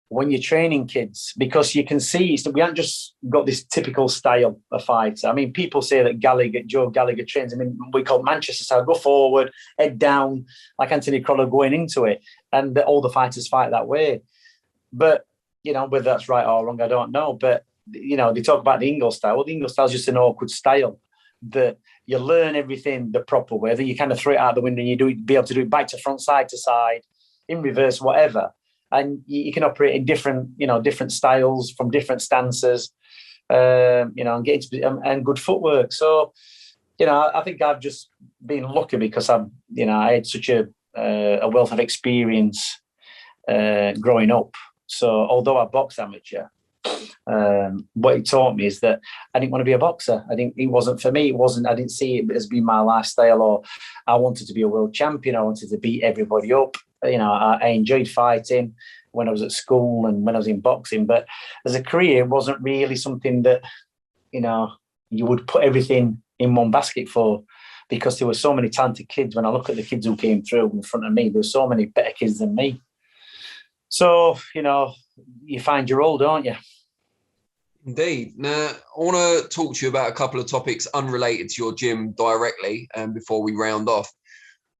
B: when you're training kids, because you can see we haven't just got this typical style of fighter. I mean, people say that Joe Gallagher trains. I mean, we call it Manchester style, go forward, head down, like Anthony Crolla going into it, and all the fighters fight that way. But, whether that's right or wrong, I don't know. But, they talk about the Ingle style. Well, the Ingle style is just an awkward style that you learn everything the proper way. Then you kind of throw it out the window and be able to do it back to front, side to side, in reverse, whatever. And you can operate in different styles from different stances, and get and good footwork. So, I think I've just been lucky because I had such a wealth of experience growing up. So, although I boxed amateur, what it taught me is that I didn't want to be a boxer. I think it wasn't for me. I didn't see it as being my lifestyle, or I wanted to be a world champion. I wanted to beat everybody up. I enjoyed fighting when I was at school and when I was in boxing, but as a career, it wasn't really something that, you would put everything in one basket for, because there were so many talented kids. When I look at the kids who came through in front of me, there were so many better kids than me. So, you find your role, don't you?
A: Indeed. Now, I want to talk to you about a couple of topics unrelated to your gym directly, before we round off.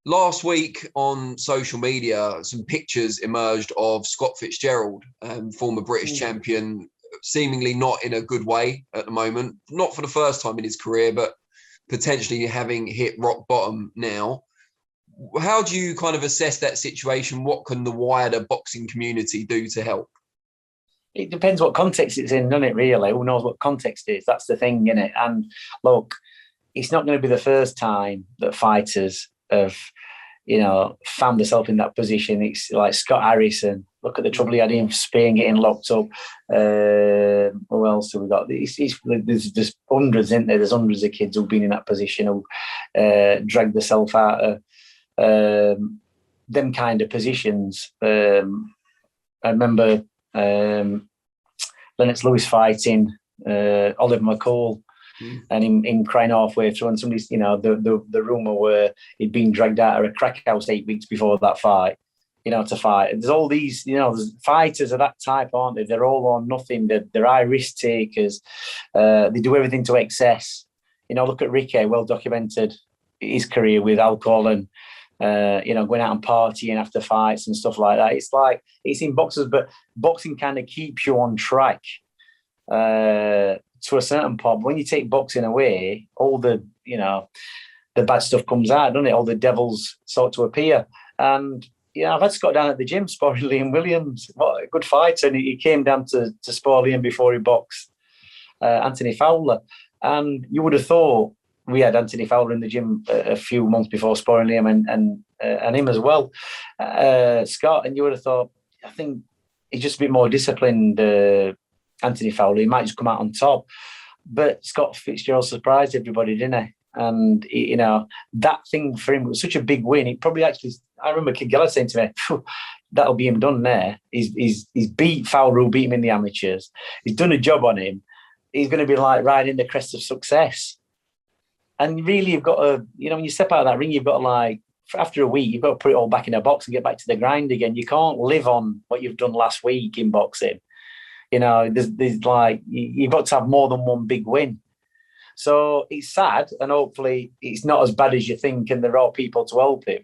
A: Last week on social media, some pictures emerged of Scott Fitzgerald, former British champion, seemingly not in a good way at the moment. Not for the first time in his career, but potentially having hit rock bottom now. How do you kind of assess that situation? What can the wider boxing community do to help?
B: It depends what context it's in, doesn't it, really? Who knows what context it is? That's the thing, innit? And look, it's not going to be the first time that fighters have, found themselves in that position. It's like Scott Harrison. Look at the trouble he had in Spain getting locked up. Who else have we got? There's hundreds, isn't there? There's hundreds of kids who've been in that position who dragged themselves out of them kind of positions. I remember Lennox Lewis fighting Oliver McCall, and him crying halfway through, and somebody's, the rumour where he'd been dragged out of a crack house 8 weeks before that fight, to fight. There's all these, there's fighters of that type, aren't they? They're all or nothing. They're high risk takers. They do everything to excess. Look at Ricky, well documented his career with alcohol and going out and partying after fights and stuff like that. It's like, it's in boxers, but boxing kind of keeps you on track to a certain point. But when you take boxing away, all the bad stuff comes out, doesn't it? All the devils sort to appear. And I've had Scott down at the gym sparring Liam Williams. What a good fighter. And he came down to spar Liam before he boxed Anthony Fowler. And you would have thought we had Anthony Fowler in the gym a few months before sparring Liam and him as well, Scott. And you would have thought, I think he's just a bit more disciplined, Anthony Fowler. He might just come out on top. But Scott Fitzgerald surprised everybody, didn't he? And, that thing for him was such a big win. It probably actually, I remember Kid Galahad saying to me, that'll be him done there. He's beat Fowler, who beat him in the amateurs. He's done a job on him. He's going to be like riding the crest of success. And really, you've got to, when you step out of that ring, you've got to after a week, you've got to put it all back in a box and get back to the grind again. You can't live on what you've done last week in boxing. You know, there's like, you've got to have more than one big win. So it's sad, and hopefully it's not as bad as you think, and there are people to help him.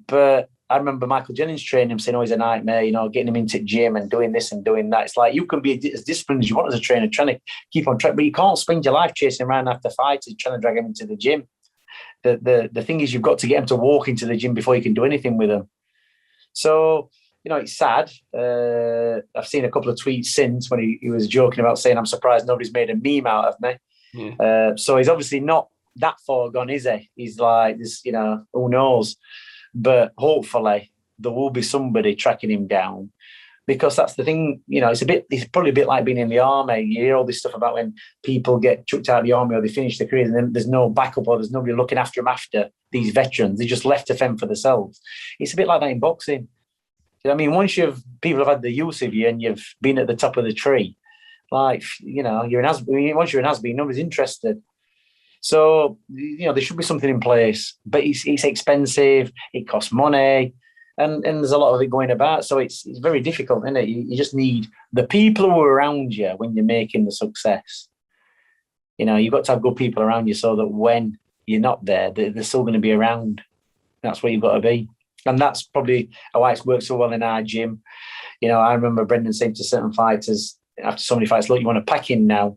B: But I remember Michael Jennings training him, saying, "Oh, he's a nightmare, you know, getting him into the gym and doing this and doing that." It's like, you can be as disciplined as you want as a trainer, trying to keep on track, but you can't spend your life chasing around after fighters, trying to drag him into the gym. The thing is, you've got to get him to walk into the gym before you can do anything with him. So, you know, it's sad. I've seen a couple of tweets since when he was joking about saying, "I'm surprised nobody's made a meme out of me." Yeah. So he's obviously not that far gone, is he? He's like this, you know, who knows? But hopefully there will be somebody tracking him down, because that's the thing. You know, it's probably a bit like being in the army. You hear all this stuff about when people get chucked out of the army or they finish their career and then there's no backup or there's nobody looking after them after these veterans. They just left to fend for themselves. It's a bit like that in boxing. I mean, once people have had the use of you and you've been at the top of the tree, like, you know, once you're an has-been, nobody's interested. So, you know, there should be something in place, but it's expensive, it costs money, and there's a lot of it going about. So it's very difficult, isn't it? You just need the people who are around you when you're making the success. You know, you've got to have good people around you so that when you're not there, they're still going to be around. That's where you've got to be. And that's probably why it's worked so well in our gym. You know, I remember Brendan saying to certain fighters after so many fights, "Look, you want to pack in now.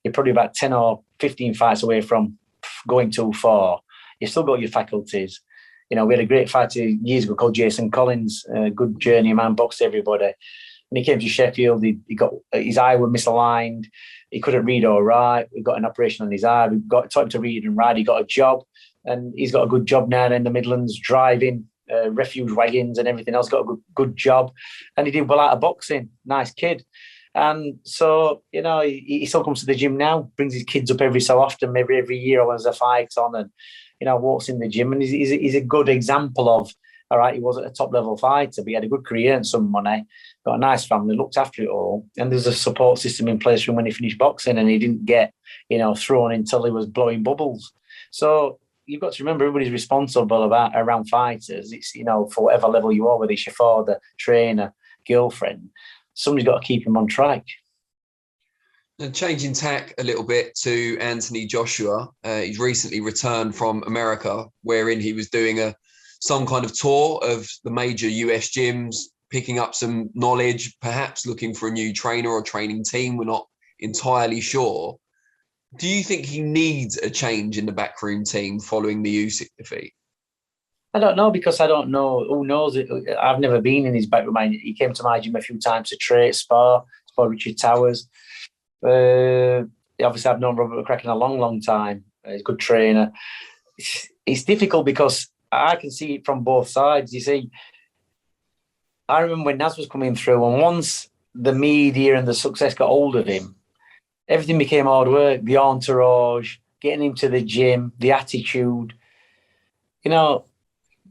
B: You're probably about 10 or 15 fights away from going too far. You've still got your faculties." You know, we had a great fighter years ago called Jason Collins, a good journeyman, boxed everybody. When he came to Sheffield, he got his eye was misaligned. He couldn't read or write. We got an operation on his eye. We taught him to read and write. He got a job, and he's got a good job now in the Midlands, driving refuge wagons and everything else. Got a good job, and he did well out of boxing. Nice kid. And so, you know, he still comes to the gym now, brings his kids up every so often, maybe every year when there's a fight on, and, you know, walks in the gym. And he's a good example of, all right, he wasn't a top-level fighter, but he had a good career and some money, got a nice family, looked after it all. And there's a support system in place for him when he finished boxing, and he didn't get, you know, thrown until he was blowing bubbles. So you've got to remember, everybody's responsible around fighters. It's, you know, for whatever level you are, whether it's your father, trainer, girlfriend, somebody's got to keep him on track.
A: And changing tack a little bit to Anthony Joshua, he's recently returned from America, wherein he was doing some kind of tour of the major US gyms, picking up some knowledge, perhaps looking for a new trainer or training team. We're not entirely sure. Do you think he needs a change in the backroom team following the Usyk defeat?
B: I don't know, because I don't know. Who knows it? I've never been in his backroom. He came to my gym a few times to spar Richard Towers. Obviously, I've known Robert McCracken a long, long time. He's a good trainer. It's difficult because I can see it from both sides. You see, I remember when Naz was coming through, and once the media and the success got hold of him, everything became hard work. The entourage, getting him to the gym, the attitude, you know.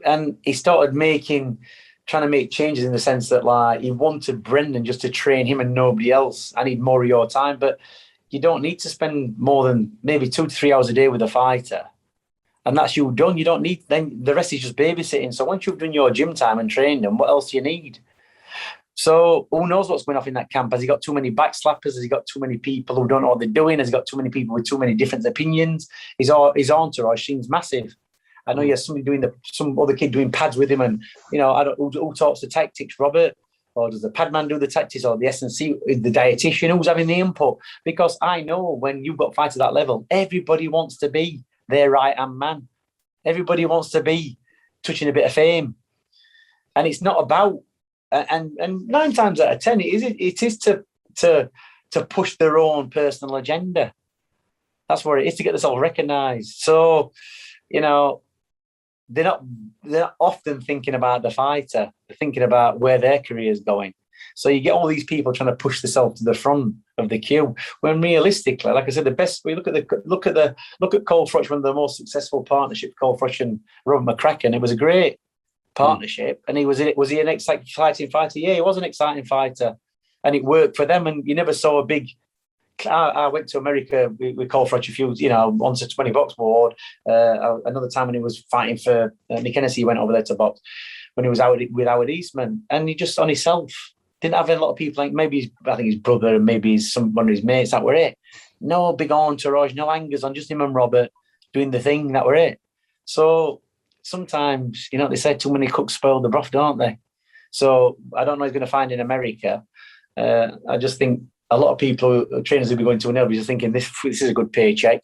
B: And he started trying to make changes in the sense that, like, he wanted Brendan just to train him and nobody else. I need more of your time. But you don't need to spend more than maybe 2 to 3 hours a day with a fighter. And that's you done. You don't need, then the rest is just babysitting. So once you've done your gym time and trained them, what else do you need? So who knows what's going off in that camp? Has he got too many backslappers? Has he got too many people who don't know what they're doing? Has he got too many people with too many different opinions? His entourage seems massive. I know he has somebody some other kid doing pads with him, and, you know, who talks the tactics, Robert? Or does the pad man do the tactics, or the S&C, the dietitian? Who's having the input? Because I know when you've got fights at that level, everybody wants to be their right-hand man. Everybody wants to be touching a bit of fame. And it's not about, and 9 times out of 10, it is to push their own personal agenda. That's what it is, to get themselves recognised. So, you know, they're not often thinking about the fighter. They're thinking about where their career is going. So you get all these people trying to push themselves to the front of the queue, when realistically, like I said, the best we look at Cole Froch, one of the most successful partnerships, Cole Froch and Robert McCracken. It was a great partnership, and was he an exciting fighter? Yeah, he was an exciting fighter, and it worked for them. And you never saw a big, I went to America with Cole Fletcher Fields, once a 20 box board. Another time when he was fighting for Nick Hennessy, he went over there to box when he was out with Howard Eastman, and he just on himself. Didn't have a lot of people, like maybe I think his brother and maybe one of his mates, that were it. No big entourage, no hangers on, just him and Robert doing the thing, that were it. So sometimes, they say too many cooks spoil the broth, don't they? So I don't know what he's going to find in America. I just think a lot of people, trainers who be going to an LB, just thinking this is a good paycheck.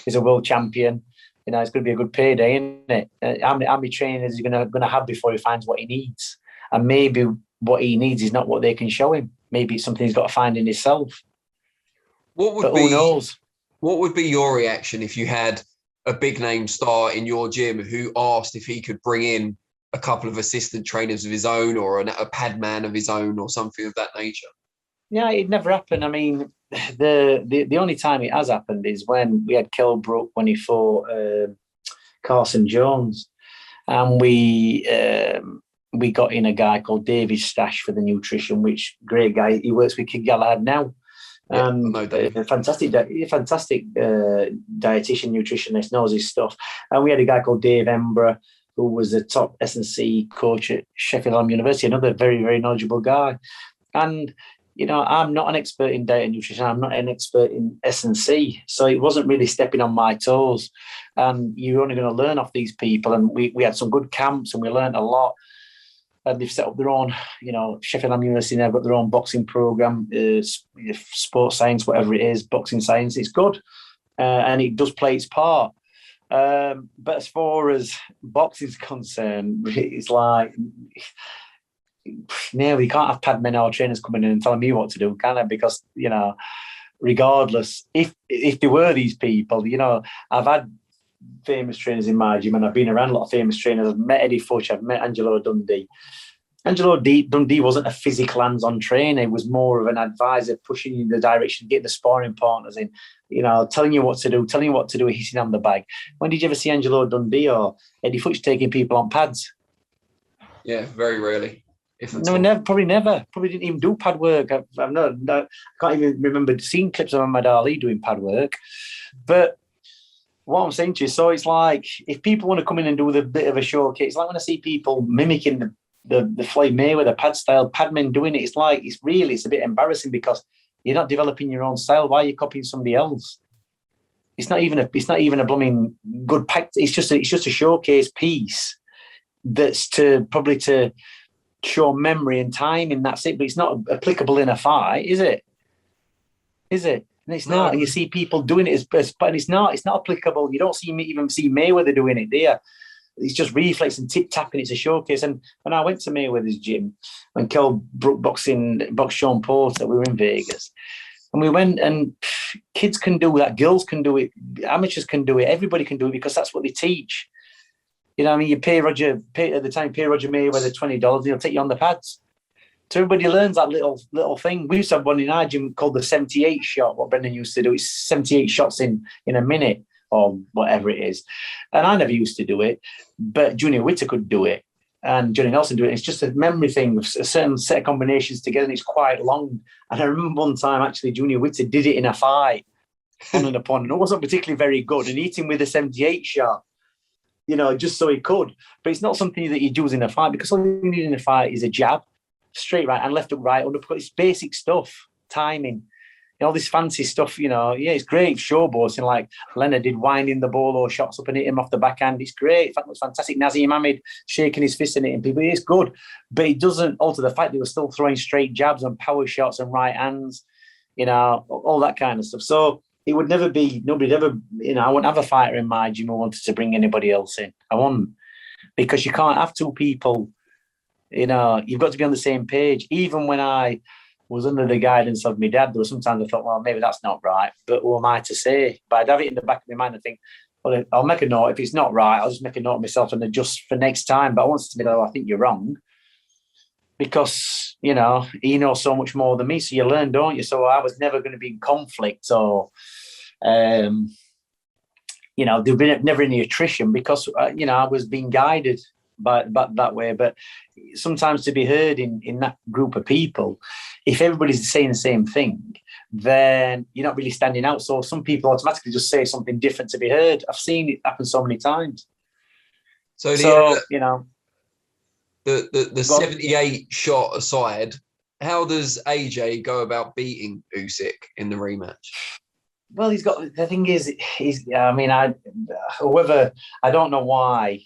B: He's a world champion. It's going to be a good payday, isn't it? How many trainers is he going to have before he finds what he needs? And maybe what he needs is not what they can show him. Maybe it's something he's got to find in himself. Who knows?
A: What would be your reaction if you had a big name star in your gym who asked if he could bring in a couple of assistant trainers of his own, or a pad man of his own, or something of that nature?
B: Yeah, it never happened. I mean, the only time it has happened is when we had Kilbrook when he fought Carson Jones, and we got in a guy called David Stash for the nutrition, which great guy. He works with Kid Galahad now.
A: Yeah, no doubt.
B: A fantastic dietitian, nutritionist, knows his stuff. And we had a guy called Dave Embra, who was a top S&C coach at Sheffield University, another very, very knowledgeable guy. And, I'm not an expert in diet and nutrition. I'm not an expert in S&C. So it wasn't really stepping on my toes. And you're only going to learn off these people. And we had some good camps and we learned a lot. And they've set up their own, Sheffield University, they've got their own boxing program, sports science, whatever it is, boxing science. It's good. And it does play its part. But as far as boxing is concerned, it's like, no, we can't have pad men or trainers coming in and telling me what to do, can I? Because, regardless, if there were these people, I've had famous trainers in my gym, and I've been around a lot of famous trainers. I've met Eddie Fuch, I've met Angelo Dundee. Angelo Dundee wasn't a physical hands-on trainer. He was more of an advisor, pushing you in the direction, getting the sparring partners in, telling you what to do, hitting on the bag. When did you ever see Angelo Dundee or Eddie Fuch taking people on pads?
A: Yeah, very rarely.
B: Probably never. Probably didn't even do pad work. I can't even remember seeing clips of Ahmad Ali doing pad work. But what I'm saying to you, so it's like, if people want to come in and do a bit of a showcase, it's like when I see people mimicking the Floyd Mayweather pad style, pad men doing it, it's a bit embarrassing because you're not developing your own style. Why are you copying somebody else? It's not even a blooming good pack. It's just a showcase piece that's to show memory and timing. That's it. But it's not applicable in a fight, is it? And it's not. And you see people doing it but it's not applicable. You don't even see Mayweather doing it, do you? It's just reflex and tip tapping. It's a showcase. And when I went to Mayweather's gym, when Kel Brook boxed Sean Porter, we were in Vegas, and we went, and kids can do that, girls can do it, amateurs can do it, everybody can do it because that's what they teach. You pay Roger Mayweather $20, and he'll take you on the pads. So everybody learns that little thing. We used to have one in our gym called the 78 shot, what Brendan used to do. It's 78 shots in a minute or whatever it is. And I never used to do it, but Junior Witter could do it and Johnny Nelson do it. It's just a memory thing of a certain set of combinations together, and it's quite long. And I remember one time, actually, Junior Witter did it in a fight on an opponent. It wasn't particularly very good, and hit him with a 78 shot, just so he could. But it's not something that you do in a fight, because all you need in a fight is a jab, straight right and left up right, undercut. It's basic stuff, timing, all this fancy stuff, it's great showboating, like Leonard did, winding the bolo shots up and hit him off the backhand. It's great. In fact, it was fantastic. Nazim Ahmed shaking his fist and hitting people. It's good, but it doesn't alter the fact they were still throwing straight jabs and power shots and right hands, all that kind of stuff. So it would never be, nobody'd ever, I wouldn't have a fighter in my gym who wanted to bring anybody else in. I wouldn't, because you can't have two people, you've got to be on the same page. Even when I was under the guidance of my dad, there were sometimes I thought, well, maybe that's not right, but who am I to say? But I'd have it in the back of my mind and think, well, I'll make a note. If it's not right, I'll just make a note of myself and adjust for next time. But I want to be like, I think you're wrong, because, he knows so much more than me. So you learn, don't you? So I was never going to be in conflict or, there'd been never any attrition, because, I was being guided by that way. But sometimes to be heard in that group of people, if everybody's saying the same thing, then you're not really standing out. So some people automatically just say something different to be heard. I've seen it happen so many times.
A: So
B: you know,
A: the 78 shot aside, how does AJ go about beating Usyk in the rematch?
B: Well, he's got, the thing is, however, I don't know why.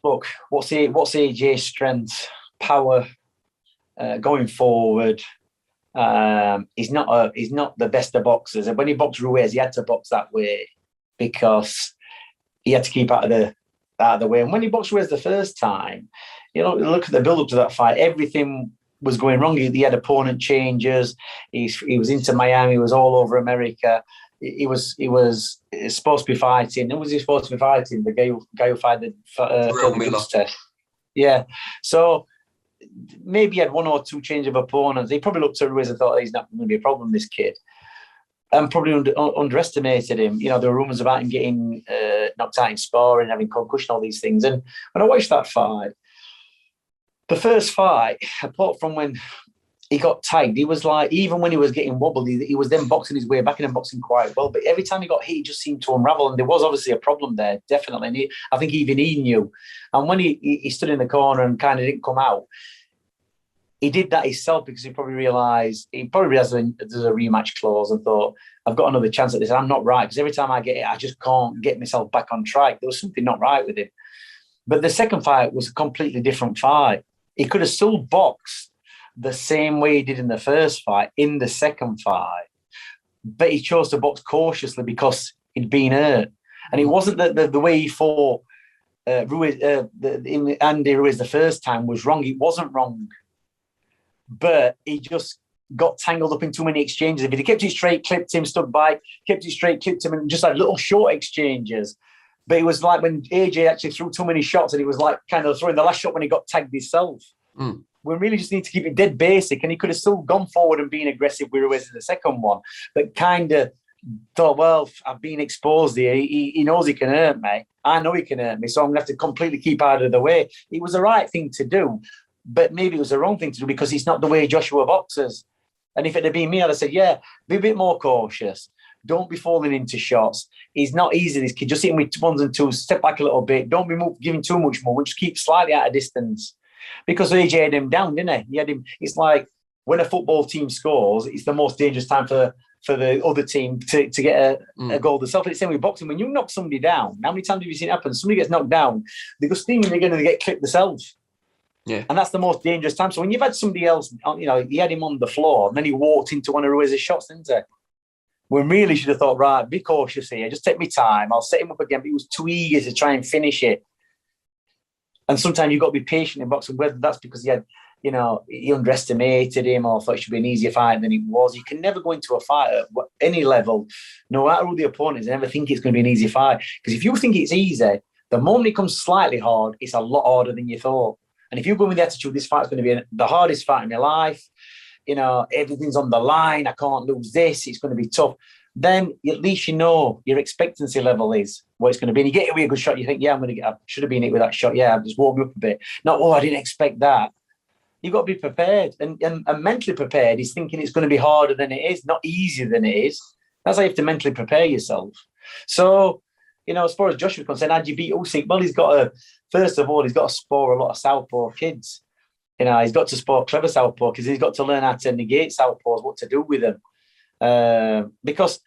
B: Look, what's AJ's strength? Power, going forward. He's not the best of boxers. And when he boxed Ruiz, he had to box that way because he had to keep out of the way. And when he boxed Ruiz the first time, look at the build-up to that fight. Everything was going wrong. He had opponent changes. He was into Miami. He was all over America. He was supposed to be fighting. Who was he supposed to be fighting? The guy who fight the test. Yeah. So maybe he had one or two change of opponents. He probably looked at Ruiz and thought, he's not going to be a problem, this kid. And probably underestimated him. There were rumours about him getting knocked out in sparring, having concussion, all these things. And when I watched that fight, the first fight, apart from when he got tagged, he was like, even when he was getting wobbled, he was then boxing his way back and boxing quite well. But every time he got hit, he just seemed to unravel. And there was obviously a problem there, definitely. And I think even he knew. And when he stood in the corner and kind of didn't come out, he did that himself because he probably realised there's a rematch clause and thought, I've got another chance at this. I'm not right because every time I get it, I just can't get myself back on track. There was something not right with him. But the second fight was a completely different fight. He could have still boxed the same way he did in the first fight, in the second fight. But he chose to box cautiously because he'd been hurt. And it wasn't that the way he fought Andy Ruiz the first time was wrong. It wasn't wrong. But he just got tangled up in too many exchanges. If he kept it straight, clipped him, stood by, kept it straight, clipped him, and just had little short exchanges. But it was like when AJ actually threw too many shots and he was like kind of throwing the last shot when he got tagged himself. We really just need to keep it dead basic. And he could have still gone forward and been aggressive with Ruiz in the second one, but kind of thought, well, I've been exposed here. He knows he can hurt me. I know he can hurt me, so I'm going to have to completely keep out of the way. It was the right thing to do, but maybe it was the wrong thing to do because it's not the way Joshua boxes. And if it had been me, I'd have said, yeah, be a bit more cautious. Don't be falling into shots. He's not easy, this kid. Just hit him with ones and twos, step back a little bit. Don't be giving too much more. Just keep slightly out of distance. Because AJ had him down, didn't he? He had him. It's like when a football team scores, it's the most dangerous time for the other team to get a goal themselves. It's the same with boxing. When you knock somebody down, how many times have you seen it happen? Somebody gets knocked down, they go steaming, they're going to get clipped themselves. Yeah. And that's the most dangerous time. So when you've had somebody else, he had him on the floor, and then he walked into one of Ruiz's shots, didn't he? We really should have thought, right, be cautious here. Just take me time. I'll set him up again. But he was too eager to try and finish it. And sometimes you've got to be patient in boxing, whether that's because he had, he underestimated him or thought it should be an easier fight than it was. You can never go into a fight at any level, no matter who the opponent is, and never think it's going to be an easy fight. Because if you think it's easy, the moment it comes slightly hard, it's a lot harder than you thought. And if you go with the attitude, this fight's going to be the hardest fight in my life, everything's on the line, I can't lose this, it's going to be tough, then at least your expectancy level is what it's going to be. And you get away a good shot, you think, I should have been hit with that shot. Yeah, I've just warmed up a bit. Not, I didn't expect that. You've got to be prepared. And mentally prepared is thinking it's going to be harder than it is, not easier than it is. That's how you have to mentally prepare yourself. So, as far as Joshua's concerned, how do you beat Usyk? Well, he's got to spore a lot of southpaw kids. He's got to sport clever southpaw because he's got to learn how to negate southpaws, what to do with them. Because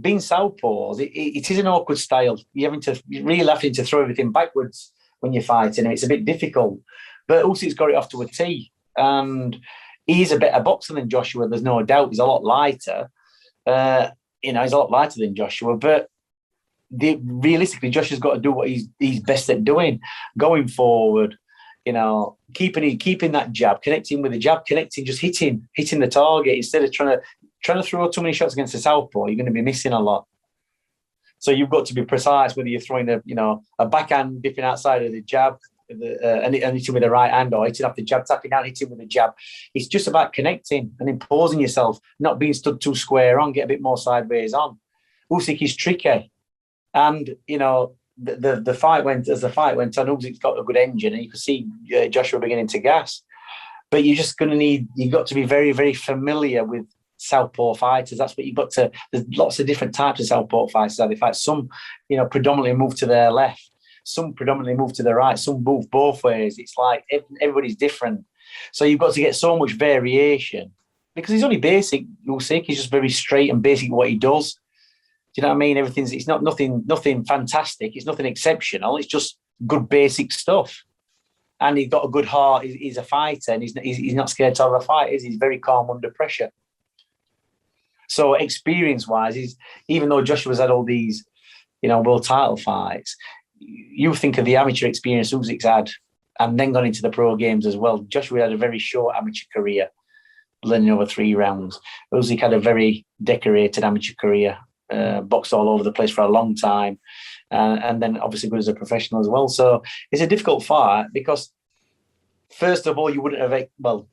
B: being southpaws, it is an awkward style. You're really having to throw everything backwards when you're fighting, and it's a bit difficult. But Usyk's got it off to a T, and he's a better boxer than Joshua. There's no doubt. He's a lot lighter. He's a lot lighter than Joshua, but realistically, Joshua's got to do what he's best at doing, going forward. Keeping that jab, connecting with the jab, just hitting the target instead of trying to throw too many shots against the southpaw. You're going to be missing a lot. So you've got to be precise whether you're throwing a backhand dipping outside of the jab and hitting with the right hand, or hitting off the jab, tapping out, hitting with the jab. It's just about connecting and imposing yourself, not being stood too square on, get a bit more sideways on. Usyk is tricky, and the fight went on. Usyk's got a good engine, and you could see Joshua beginning to gas. But you're just going to you've got to be very, very familiar with southpaw fighters. That's what you've got to. There's lots of different types of southpaw fighters. They fight some, predominantly move to their left, some predominantly move to the right, some move both ways. It's like everybody's different. So you've got to get so much variation because he's only basic. Usyk, he's just very straight and basic what he does. Do you know what I mean? It's not nothing fantastic. It's nothing exceptional. It's just good basic stuff. And he's got a good heart. He's a fighter, and he's not scared to have a fight. He's very calm under pressure. So experience-wise, even though Joshua's had all these, world title fights, you think of the amateur experience Usyk's had, and then gone into the pro games as well. Joshua had a very short amateur career, learning over 3 rounds. Usyk had a very decorated amateur career. Boxed all over the place for a long time, and then obviously good as a professional as well. So it's a difficult fight because, first of all, you wouldn't have. Well,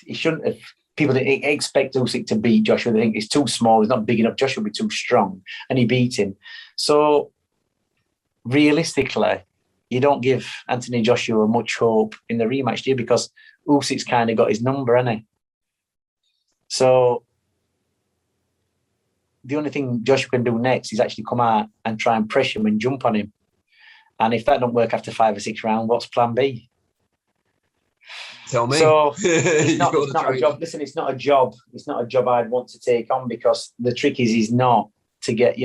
B: he shouldn't have. People didn't expect Usyk to beat Joshua. They think he's too small. He's not big enough. Joshua would be too strong, and he beat him. So realistically, you don't give Anthony Joshua much hope in the rematch, do you? Because Usyk's kind of got his number, hasn't he? So the only thing Joshua can do next is actually come out and try and pressure him and jump on him. And if that don't work after 5 or 6 rounds, what's plan B?
A: Tell me.
B: So it's not a job. Listen, it's not a job. It's not a job I'd want to take on because the trick is he's not to get,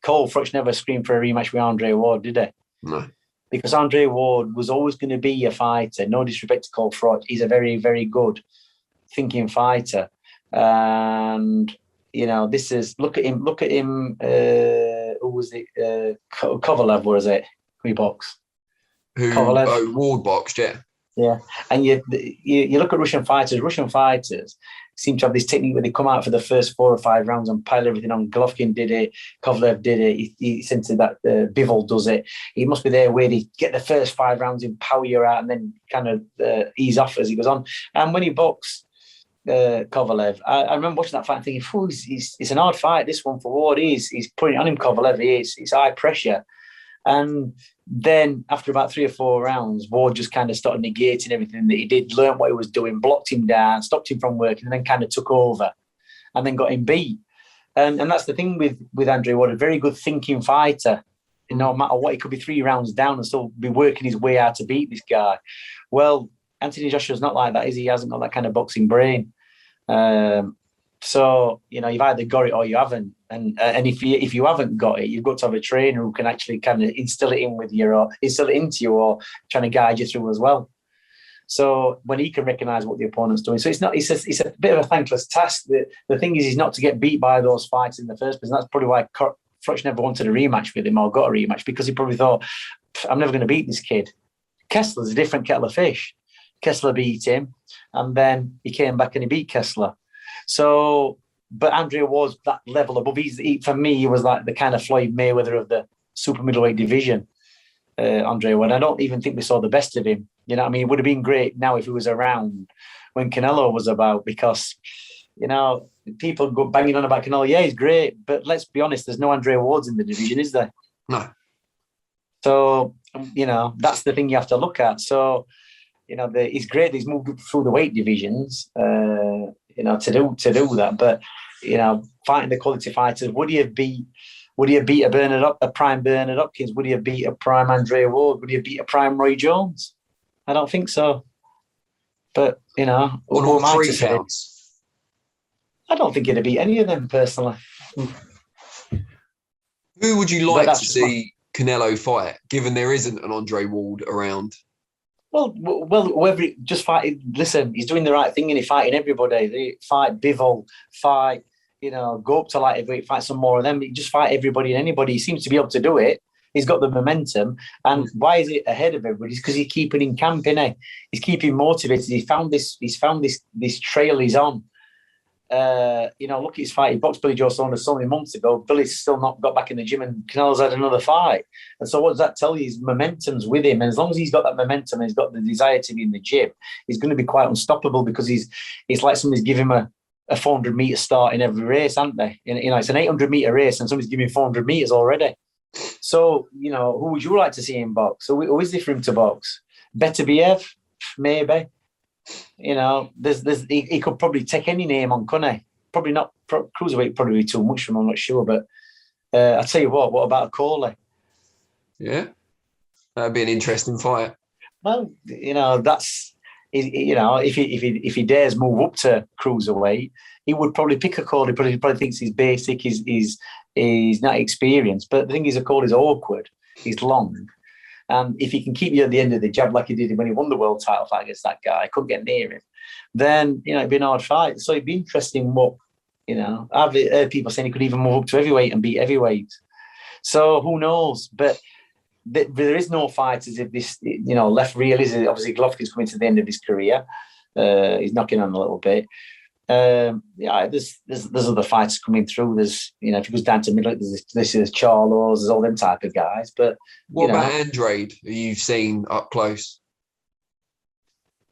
B: Cole Frutch never screamed for a rematch with Andre Ward, did he?
A: No.
B: Because Andre Ward was always going to be a fighter. No disrespect to Cole Frutch. He's a very, very good thinking fighter. And this is look at him. Who was it? Kovalev, was it? Who boxed?
A: Kovalev. Oh, Ward boxed, yeah.
B: Yeah, and you look at Russian fighters. Russian fighters seem to have this technique where they come out for the first 4 or 5 rounds and pile everything on. Golovkin did it. Kovalev did it. He sent to that. Bivol does it. He must be there where they get the first 5 rounds in, power you out, and then kind of ease off as he goes on. And when he boxed Kovalev, I remember watching that fight and thinking, it's an hard fight, this one for Ward. He's putting it on him, Kovalev. It's high pressure. And then after about 3 or 4 rounds, Ward just kind of started negating everything that he did, learned what he was doing, blocked him down, stopped him from working, and then kind of took over and then got him beat. And that's the thing with Andre Ward, a very good thinking fighter. No matter what, he could be 3 rounds down and still be working his way out to beat this guy. Well, Anthony Joshua's not like that, is he? He hasn't got that kind of boxing brain. So you've either got it or you haven't, and if you haven't got it, you've got to have a trainer who can actually kind of instill it into you, or trying to guide you through as well. So when he can recognise what the opponent's doing, so it's a bit of a thankless task. The thing is, he's not to get beat by those fights in the first place. And that's probably why Frutch never wanted a rematch with him or got a rematch, because he probably thought, I'm never going to beat this kid. Kessler's a different kettle of fish. Kessler beat him, and then he came back and he beat Kessler. So, but Andre was that level above. For me, he was like the kind of Floyd Mayweather of the super middleweight division. Andre Ward. I don't even think we saw the best of him. You know what I mean? It would have been great now if he was around when Canelo was about, because, people go banging on about Canelo. Yeah, he's great, but let's be honest, there's no Andre Wards in the division, is there?
A: No.
B: So, that's the thing you have to look at. So, he's great. He's moved through the weight divisions, to do that. But fighting the quality fighters, would he have beat a prime Bernard Hopkins? Would he have beat a prime Andre Ward? Would he have beat a prime Roy Jones? I don't think so. But
A: on all 3 counts,
B: I don't think he'd have beat any of them personally.
A: Who would you like to see Canelo fight, given there isn't an Andre Ward around?
B: Well, whoever just fight. Listen, he's doing the right thing and he's fighting everybody. They fight Bivol, go up to light heavyweight, fight some more of them. He just fight everybody and anybody. He seems to be able to do it. He's got the momentum. And why is it ahead of everybody? It's because he's keeping in camp, innit? He's keeping motivated. He's found this trail he's on. Look at his fight. He boxed Billy Joe Saunders so many months ago. Billy's still not got back in the gym, and Canelo's had another fight. And so what does that tell you? His momentum's with him. And as long as he's got that momentum and he's got the desire to be in the gym, he's going to be quite unstoppable, because it's like somebody's giving him a 400-metre start in every race, aren't they? It's an 800-metre race and somebody's giving 400 metres already. So, who would you like to see him box? Who is there for him to box? Beterbiev? Maybe. He could probably take any name on, couldn't he? probably not. Cruiserweight probably be too much for him. I'm not sure, but I'll tell you what. What about a Corley?
A: Yeah, that'd be an interesting fight.
B: Well, that's if he dares move up to cruiserweight, he would probably pick a Corley. He probably thinks he's basic. He's not experienced. But the thing is, a Corley's awkward. He's long. And if he can keep you at the end of the jab like he did when he won the world title fight against that guy, I couldn't get near him, then, it'd be an hard fight. So it'd be interesting what, I've heard people saying he could even move up to heavyweight and beat heavyweight. So who knows? But there is no fighters if this, left real is obviously Golovkin's coming to the end of his career. He's knocking on a little bit. There's other fighters coming through. There's if it goes down to middle, there's Charlos, there's all them type of guys. But
A: what about Andrade, who you've seen up close?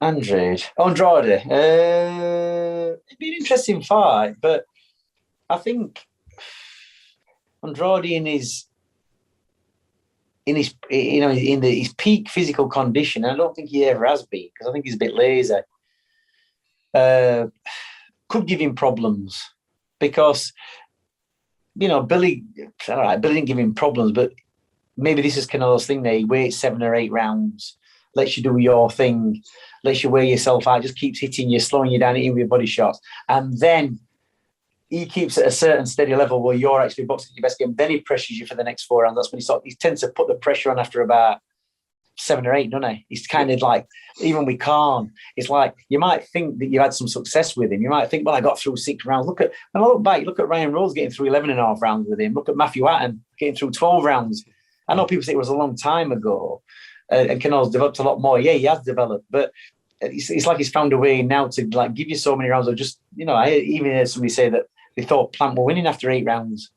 B: Andrade, it'd be an interesting fight, but I think Andrade in his peak physical condition, I don't think he ever has been, because I think he's a bit lazy. Could give him problems because, Billy didn't give him problems, but maybe this is Canelo's thing there. He waits 7 or 8 rounds, lets you do your thing, lets you wear yourself out, just keeps hitting you, slowing you down, hitting with your body shots. And then he keeps at a certain steady level where you're actually boxing your best game. Then he pressures you for the next 4 rounds. That's when he tends to put the pressure on after about 7 or 8, doesn't he? He's kind of like, even with Khan, it's like you might think that you had some success with him. You might think, well, I got through 6 rounds. When I look back, look at Ryan Rose getting through 11 and a half rounds with him. Look at Matthew Hatton getting through 12 rounds. I know people say it was a long time ago, and Canelo's developed a lot more. Yeah, he has developed, but it's like he's found a way now to like give you so many rounds. Or just, I even heard somebody say that they thought Plant were winning after 8 rounds.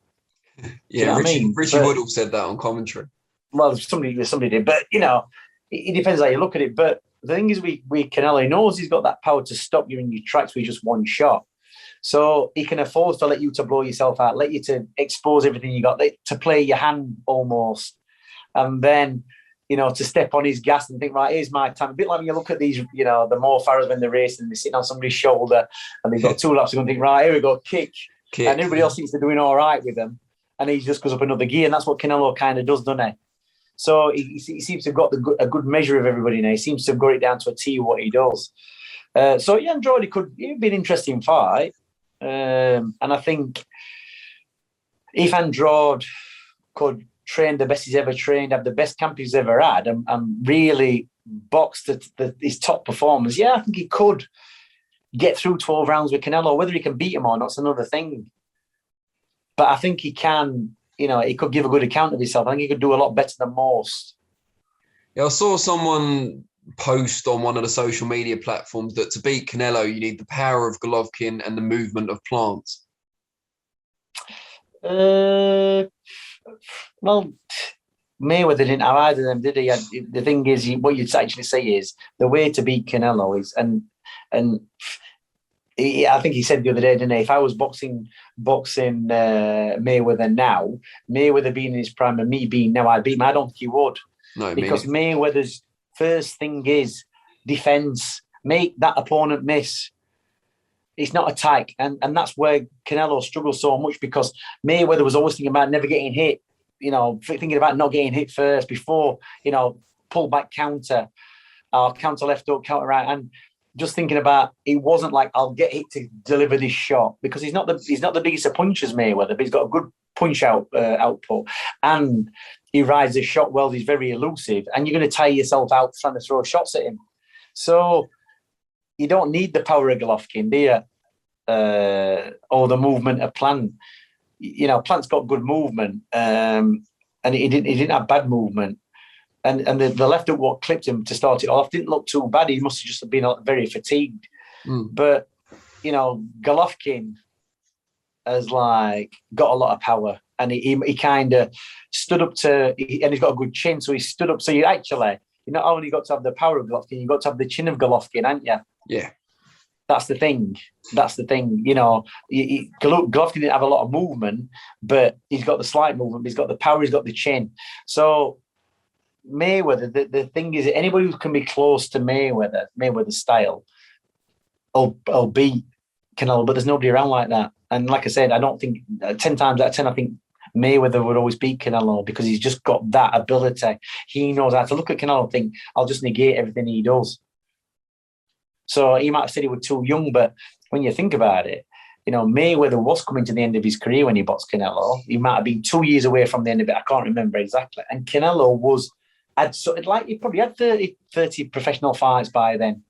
A: Yeah, Richie Woodall said that on commentary.
B: Well, somebody did, but it depends how you look at it. But the thing is, with Canelo, he knows he's got that power to stop you in your tracks with just one shot. So he can afford to let you to blow yourself out, let you to expose everything you got, to play your hand almost, and then to step on his gas and think, right, here's my time. A bit like when you look at these, the Mo Farahs when they're racing, and they're sitting on somebody's shoulder, and they've got 2 laps to go and think, right, here we go, kick. And everybody else seems to be doing all right with them, and he just goes up another gear, and that's what Canelo kind of does, doesn't he? So he seems to have got a good measure of everybody now. He seems to have got it down to a T what he does. Andrade it'd be an interesting fight. And I think if Andrade could train the best he's ever trained, have the best camp he's ever had, and really box his top performers, I think he could get through 12 rounds with Canelo. Whether he can beat him or not is another thing. But I think he can. He could give a good account of himself. I think he could do a lot better than most.
A: Yeah, I saw someone post on one of the social media platforms that to beat Canelo, you need the power of Golovkin and the movement of Plant.
B: Well, Mayweather didn't have either of them, did he? The thing is, what you'd actually say is the way to beat Canelo is, and I think he said the other day, didn't he? If I was boxing Mayweather now, Mayweather being in his prime and me being now, I'd beat him. I don't think he would. No, because Mayweather's first thing is defense. Make that opponent miss. It's not attack. And that's where Canelo struggles so much, because Mayweather was always thinking about never getting hit, thinking about not getting hit first before, pull back counter, or counter left hook, counter right. And just thinking about, it wasn't like I'll get hit to deliver this shot, because he's not the biggest of punchers, Mayweather, but he's got a good punch output, and he rides the shot well. He's very elusive, and you're going to tire yourself out trying to throw shots at him. So you don't need the power of Golovkin, do you? Or the movement of Plant. Plant's got good movement, and he didn't have bad movement. And the left hook, what clipped him to start it off, didn't look too bad. He must have just been very fatigued. But, Golovkin has got a lot of power, and he kind of stood up and he's got a good chin. So he stood up. So you not only got to have the power of Golovkin, you got to have the chin of Golovkin, haven't you? Yeah. That's the thing. Golovkin didn't have a lot of movement, but he's got the slight movement. He's got the power. He's got the chin. So Mayweather, the thing is, anybody who can be close to Mayweather's style, will beat Canelo, but there's nobody around like that. And like I said, I don't think 10 times out of 10, I think Mayweather would always beat Canelo because he's just got that ability. He knows how to look at Canelo and think, I'll just negate everything he does. So he might have said he was too young, but when you think about it, Mayweather was coming to the end of his career when he boxed Canelo. He might have been 2 years away from the end of it. I can't remember exactly. And Canelo he probably had 30 professional fights by then.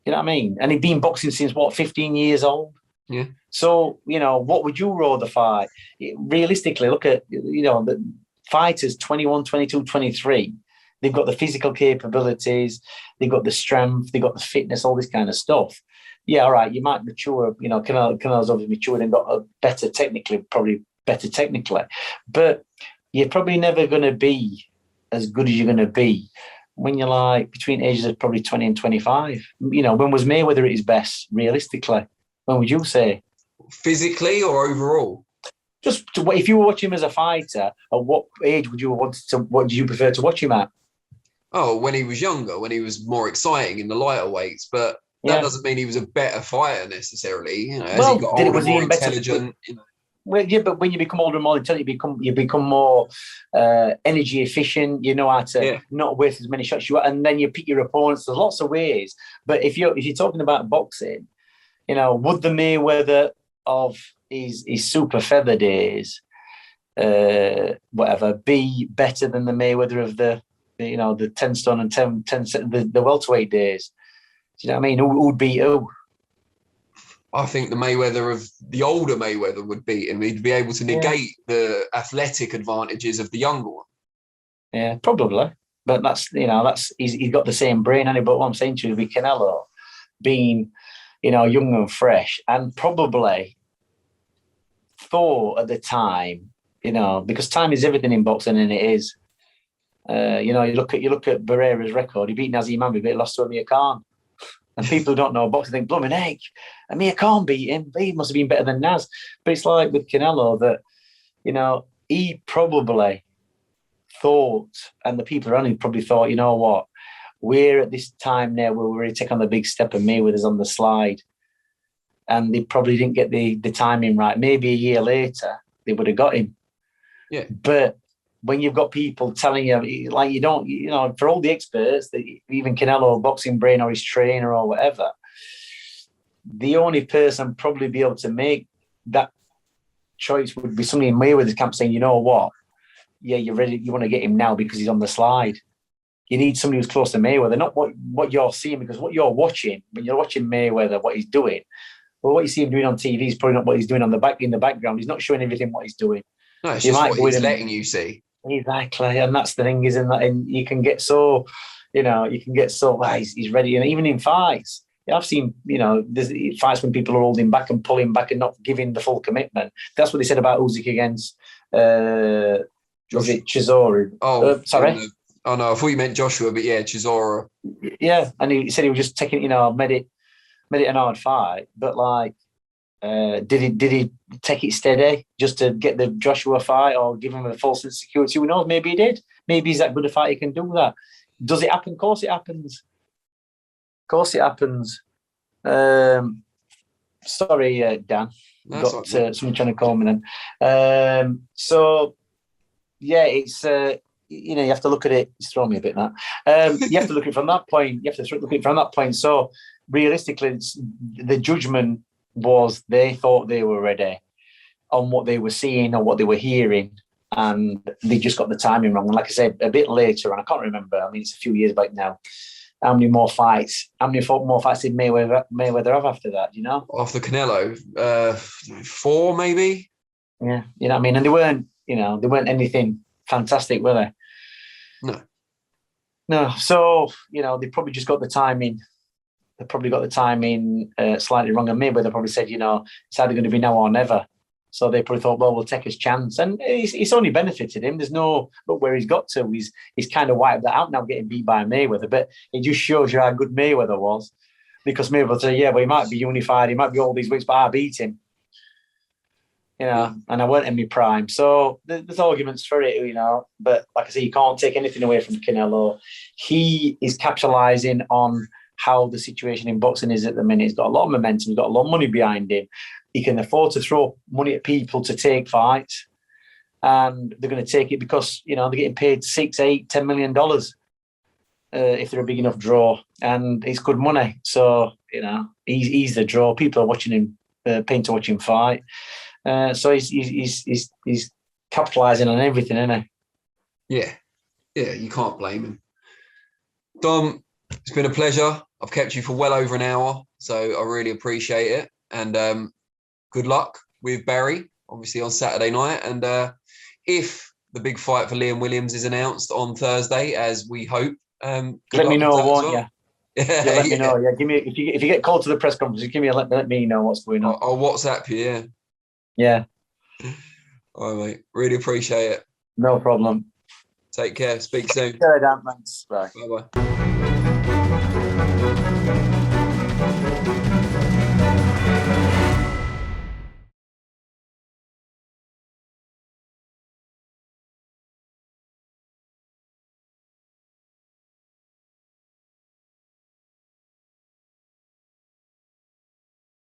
B: You know what I mean? And he'd been boxing since, 15 years old?
A: Yeah.
B: So, what would you rather fight? Realistically, look at, the fighters 21, 22, 23. They've got the physical capabilities. They've got the strength. They've got the fitness, all this kind of stuff. Yeah, all right, you might mature. Canelo's obviously matured and got probably better technically. But you're probably never going to be as good as you're going to be when you're like between ages of probably 20 and 25. When was Mayweather at his best, realistically? When would you say?
A: Physically or overall?
B: Just if you were watching him as a fighter, at what age would you want to? What do you prefer to watch him at?
A: Oh, when he was younger, when he was more exciting in the lighter weights, but that doesn't mean he was a better fighter necessarily. As he got older, more intelligent.
B: Well, yeah, but when you become older and more intelligent, you become more energy efficient. You know how to not waste as many shots and then you pick your opponents. There's lots of ways. But if you're talking about boxing, would the Mayweather of his super feather days, be better than the Mayweather of the 10 stone and 10 the welterweight days? Do you know what I mean? Who would beat who?
A: I think the Mayweather of the older Mayweather would beat him. He'd be able to negate the athletic advantages of the younger one.
B: Yeah, probably. But he's got the same brain, hasn't he? But what I'm saying to you would be Canelo being, young and fresh, and probably thought at the time, because time is everything in boxing, and it is. You look at Barrera's record. He beat Nazim Mambi, but he lost to Amir Khan. And people who don't know boxing think, blooming heck, Amir Khan beat him. He must have been better than Naz. But it's like with Canelo that, he probably thought, and the people around him probably thought, you know what, we're at this time now where we're ready to take on the big step and Mayweather's on the slide. And they probably didn't get the timing right. Maybe a year later, they would have got him.
A: Yeah.
B: But when you've got people telling you, like, you don't, for all the experts, even Canelo, boxing brain or his trainer or whatever, the only person probably be able to make that choice would be somebody in Mayweather's camp saying, you know what, yeah, you're ready, you want to get him now because he's on the slide. You need somebody who's close to Mayweather, not what you're seeing, because what you're watching, when you're watching Mayweather, what he's doing, well, what you see him doing on TV is probably not what he's doing in the background. He's not showing everything what he's doing.
A: No, it's just what he's letting you see.
B: Exactly, and that's the thing, isn't that? And you can get so, he's ready, and even in fights, I've seen, there's fights when people are holding back and pulling back and not giving the full commitment. That's what they said about Usyk against, was it Chisora?
A: Oh,
B: sorry.
A: Oh no, I thought you meant Joshua, but yeah, Chisora.
B: Yeah, and he said he was just taking, made it an hard fight, but like. Did he take it steady just to get the Joshua fight or give him a false sense of security? Who knows? Maybe he did. Maybe he's that good a fighter, he can do that. Does it happen? Of course it happens. Of course it happens. Sorry, Dan.
A: No,
B: got someone trying to call me then. So, yeah, it's... you have to look at it. It's thrown me a bit, that. You have to look at it from that point. So, realistically, the judgment was they thought they were ready on what they were seeing or what they were hearing, and they just got the timing wrong. And like I said, a bit later, and I can't remember, I mean, it's a few years back now, how many more fights did Mayweather have after that,
A: After Canelo? 4, maybe?
B: Yeah, you know what I mean? And they weren't anything fantastic, were they? No. So, they probably just got the timing. They probably got the timing slightly wrong. And Mayweather probably said, it's either going to be now or never. So they probably thought, well, we'll take his chance. And it's only benefited him. There's no, but where he's got to, he's kind of wiped that out now, getting beat by Mayweather. But it just shows you how good Mayweather was. Because Mayweather said, yeah, well, he might be unified, he might be all these weeks, but I beat him. And I weren't in my prime. So there's arguments for it, But like I say, you can't take anything away from Canelo. He is capitalising on how the situation in boxing is at the minute. He's got a lot of momentum. He's got a lot of money behind him. He can afford to throw money at people to take fights, and they're going to take it because they're getting paid $6, $8, $10 million if they're a big enough draw, and it's good money. So he's the draw. People are watching him, paying to watch him fight. So he's capitalising on everything, isn't
A: he? Yeah, you can't blame him. Dom, it's been a pleasure. I've kept you for well over an hour, so I really appreciate it. And good luck with Barry, obviously on Saturday night. And if the big fight for Liam Williams is announced on Thursday, as we hope,
B: let me know, won't you?
A: Yeah,
B: let me know. Yeah, give me if you get called to the press conference, give me let me know what's going on.
A: I'll WhatsApp you.
B: Yeah.
A: All right, mate. Really appreciate it.
B: No problem.
A: Take care. Speak soon.
B: Yeah, Dan, thanks. Bye.
A: Bye-bye.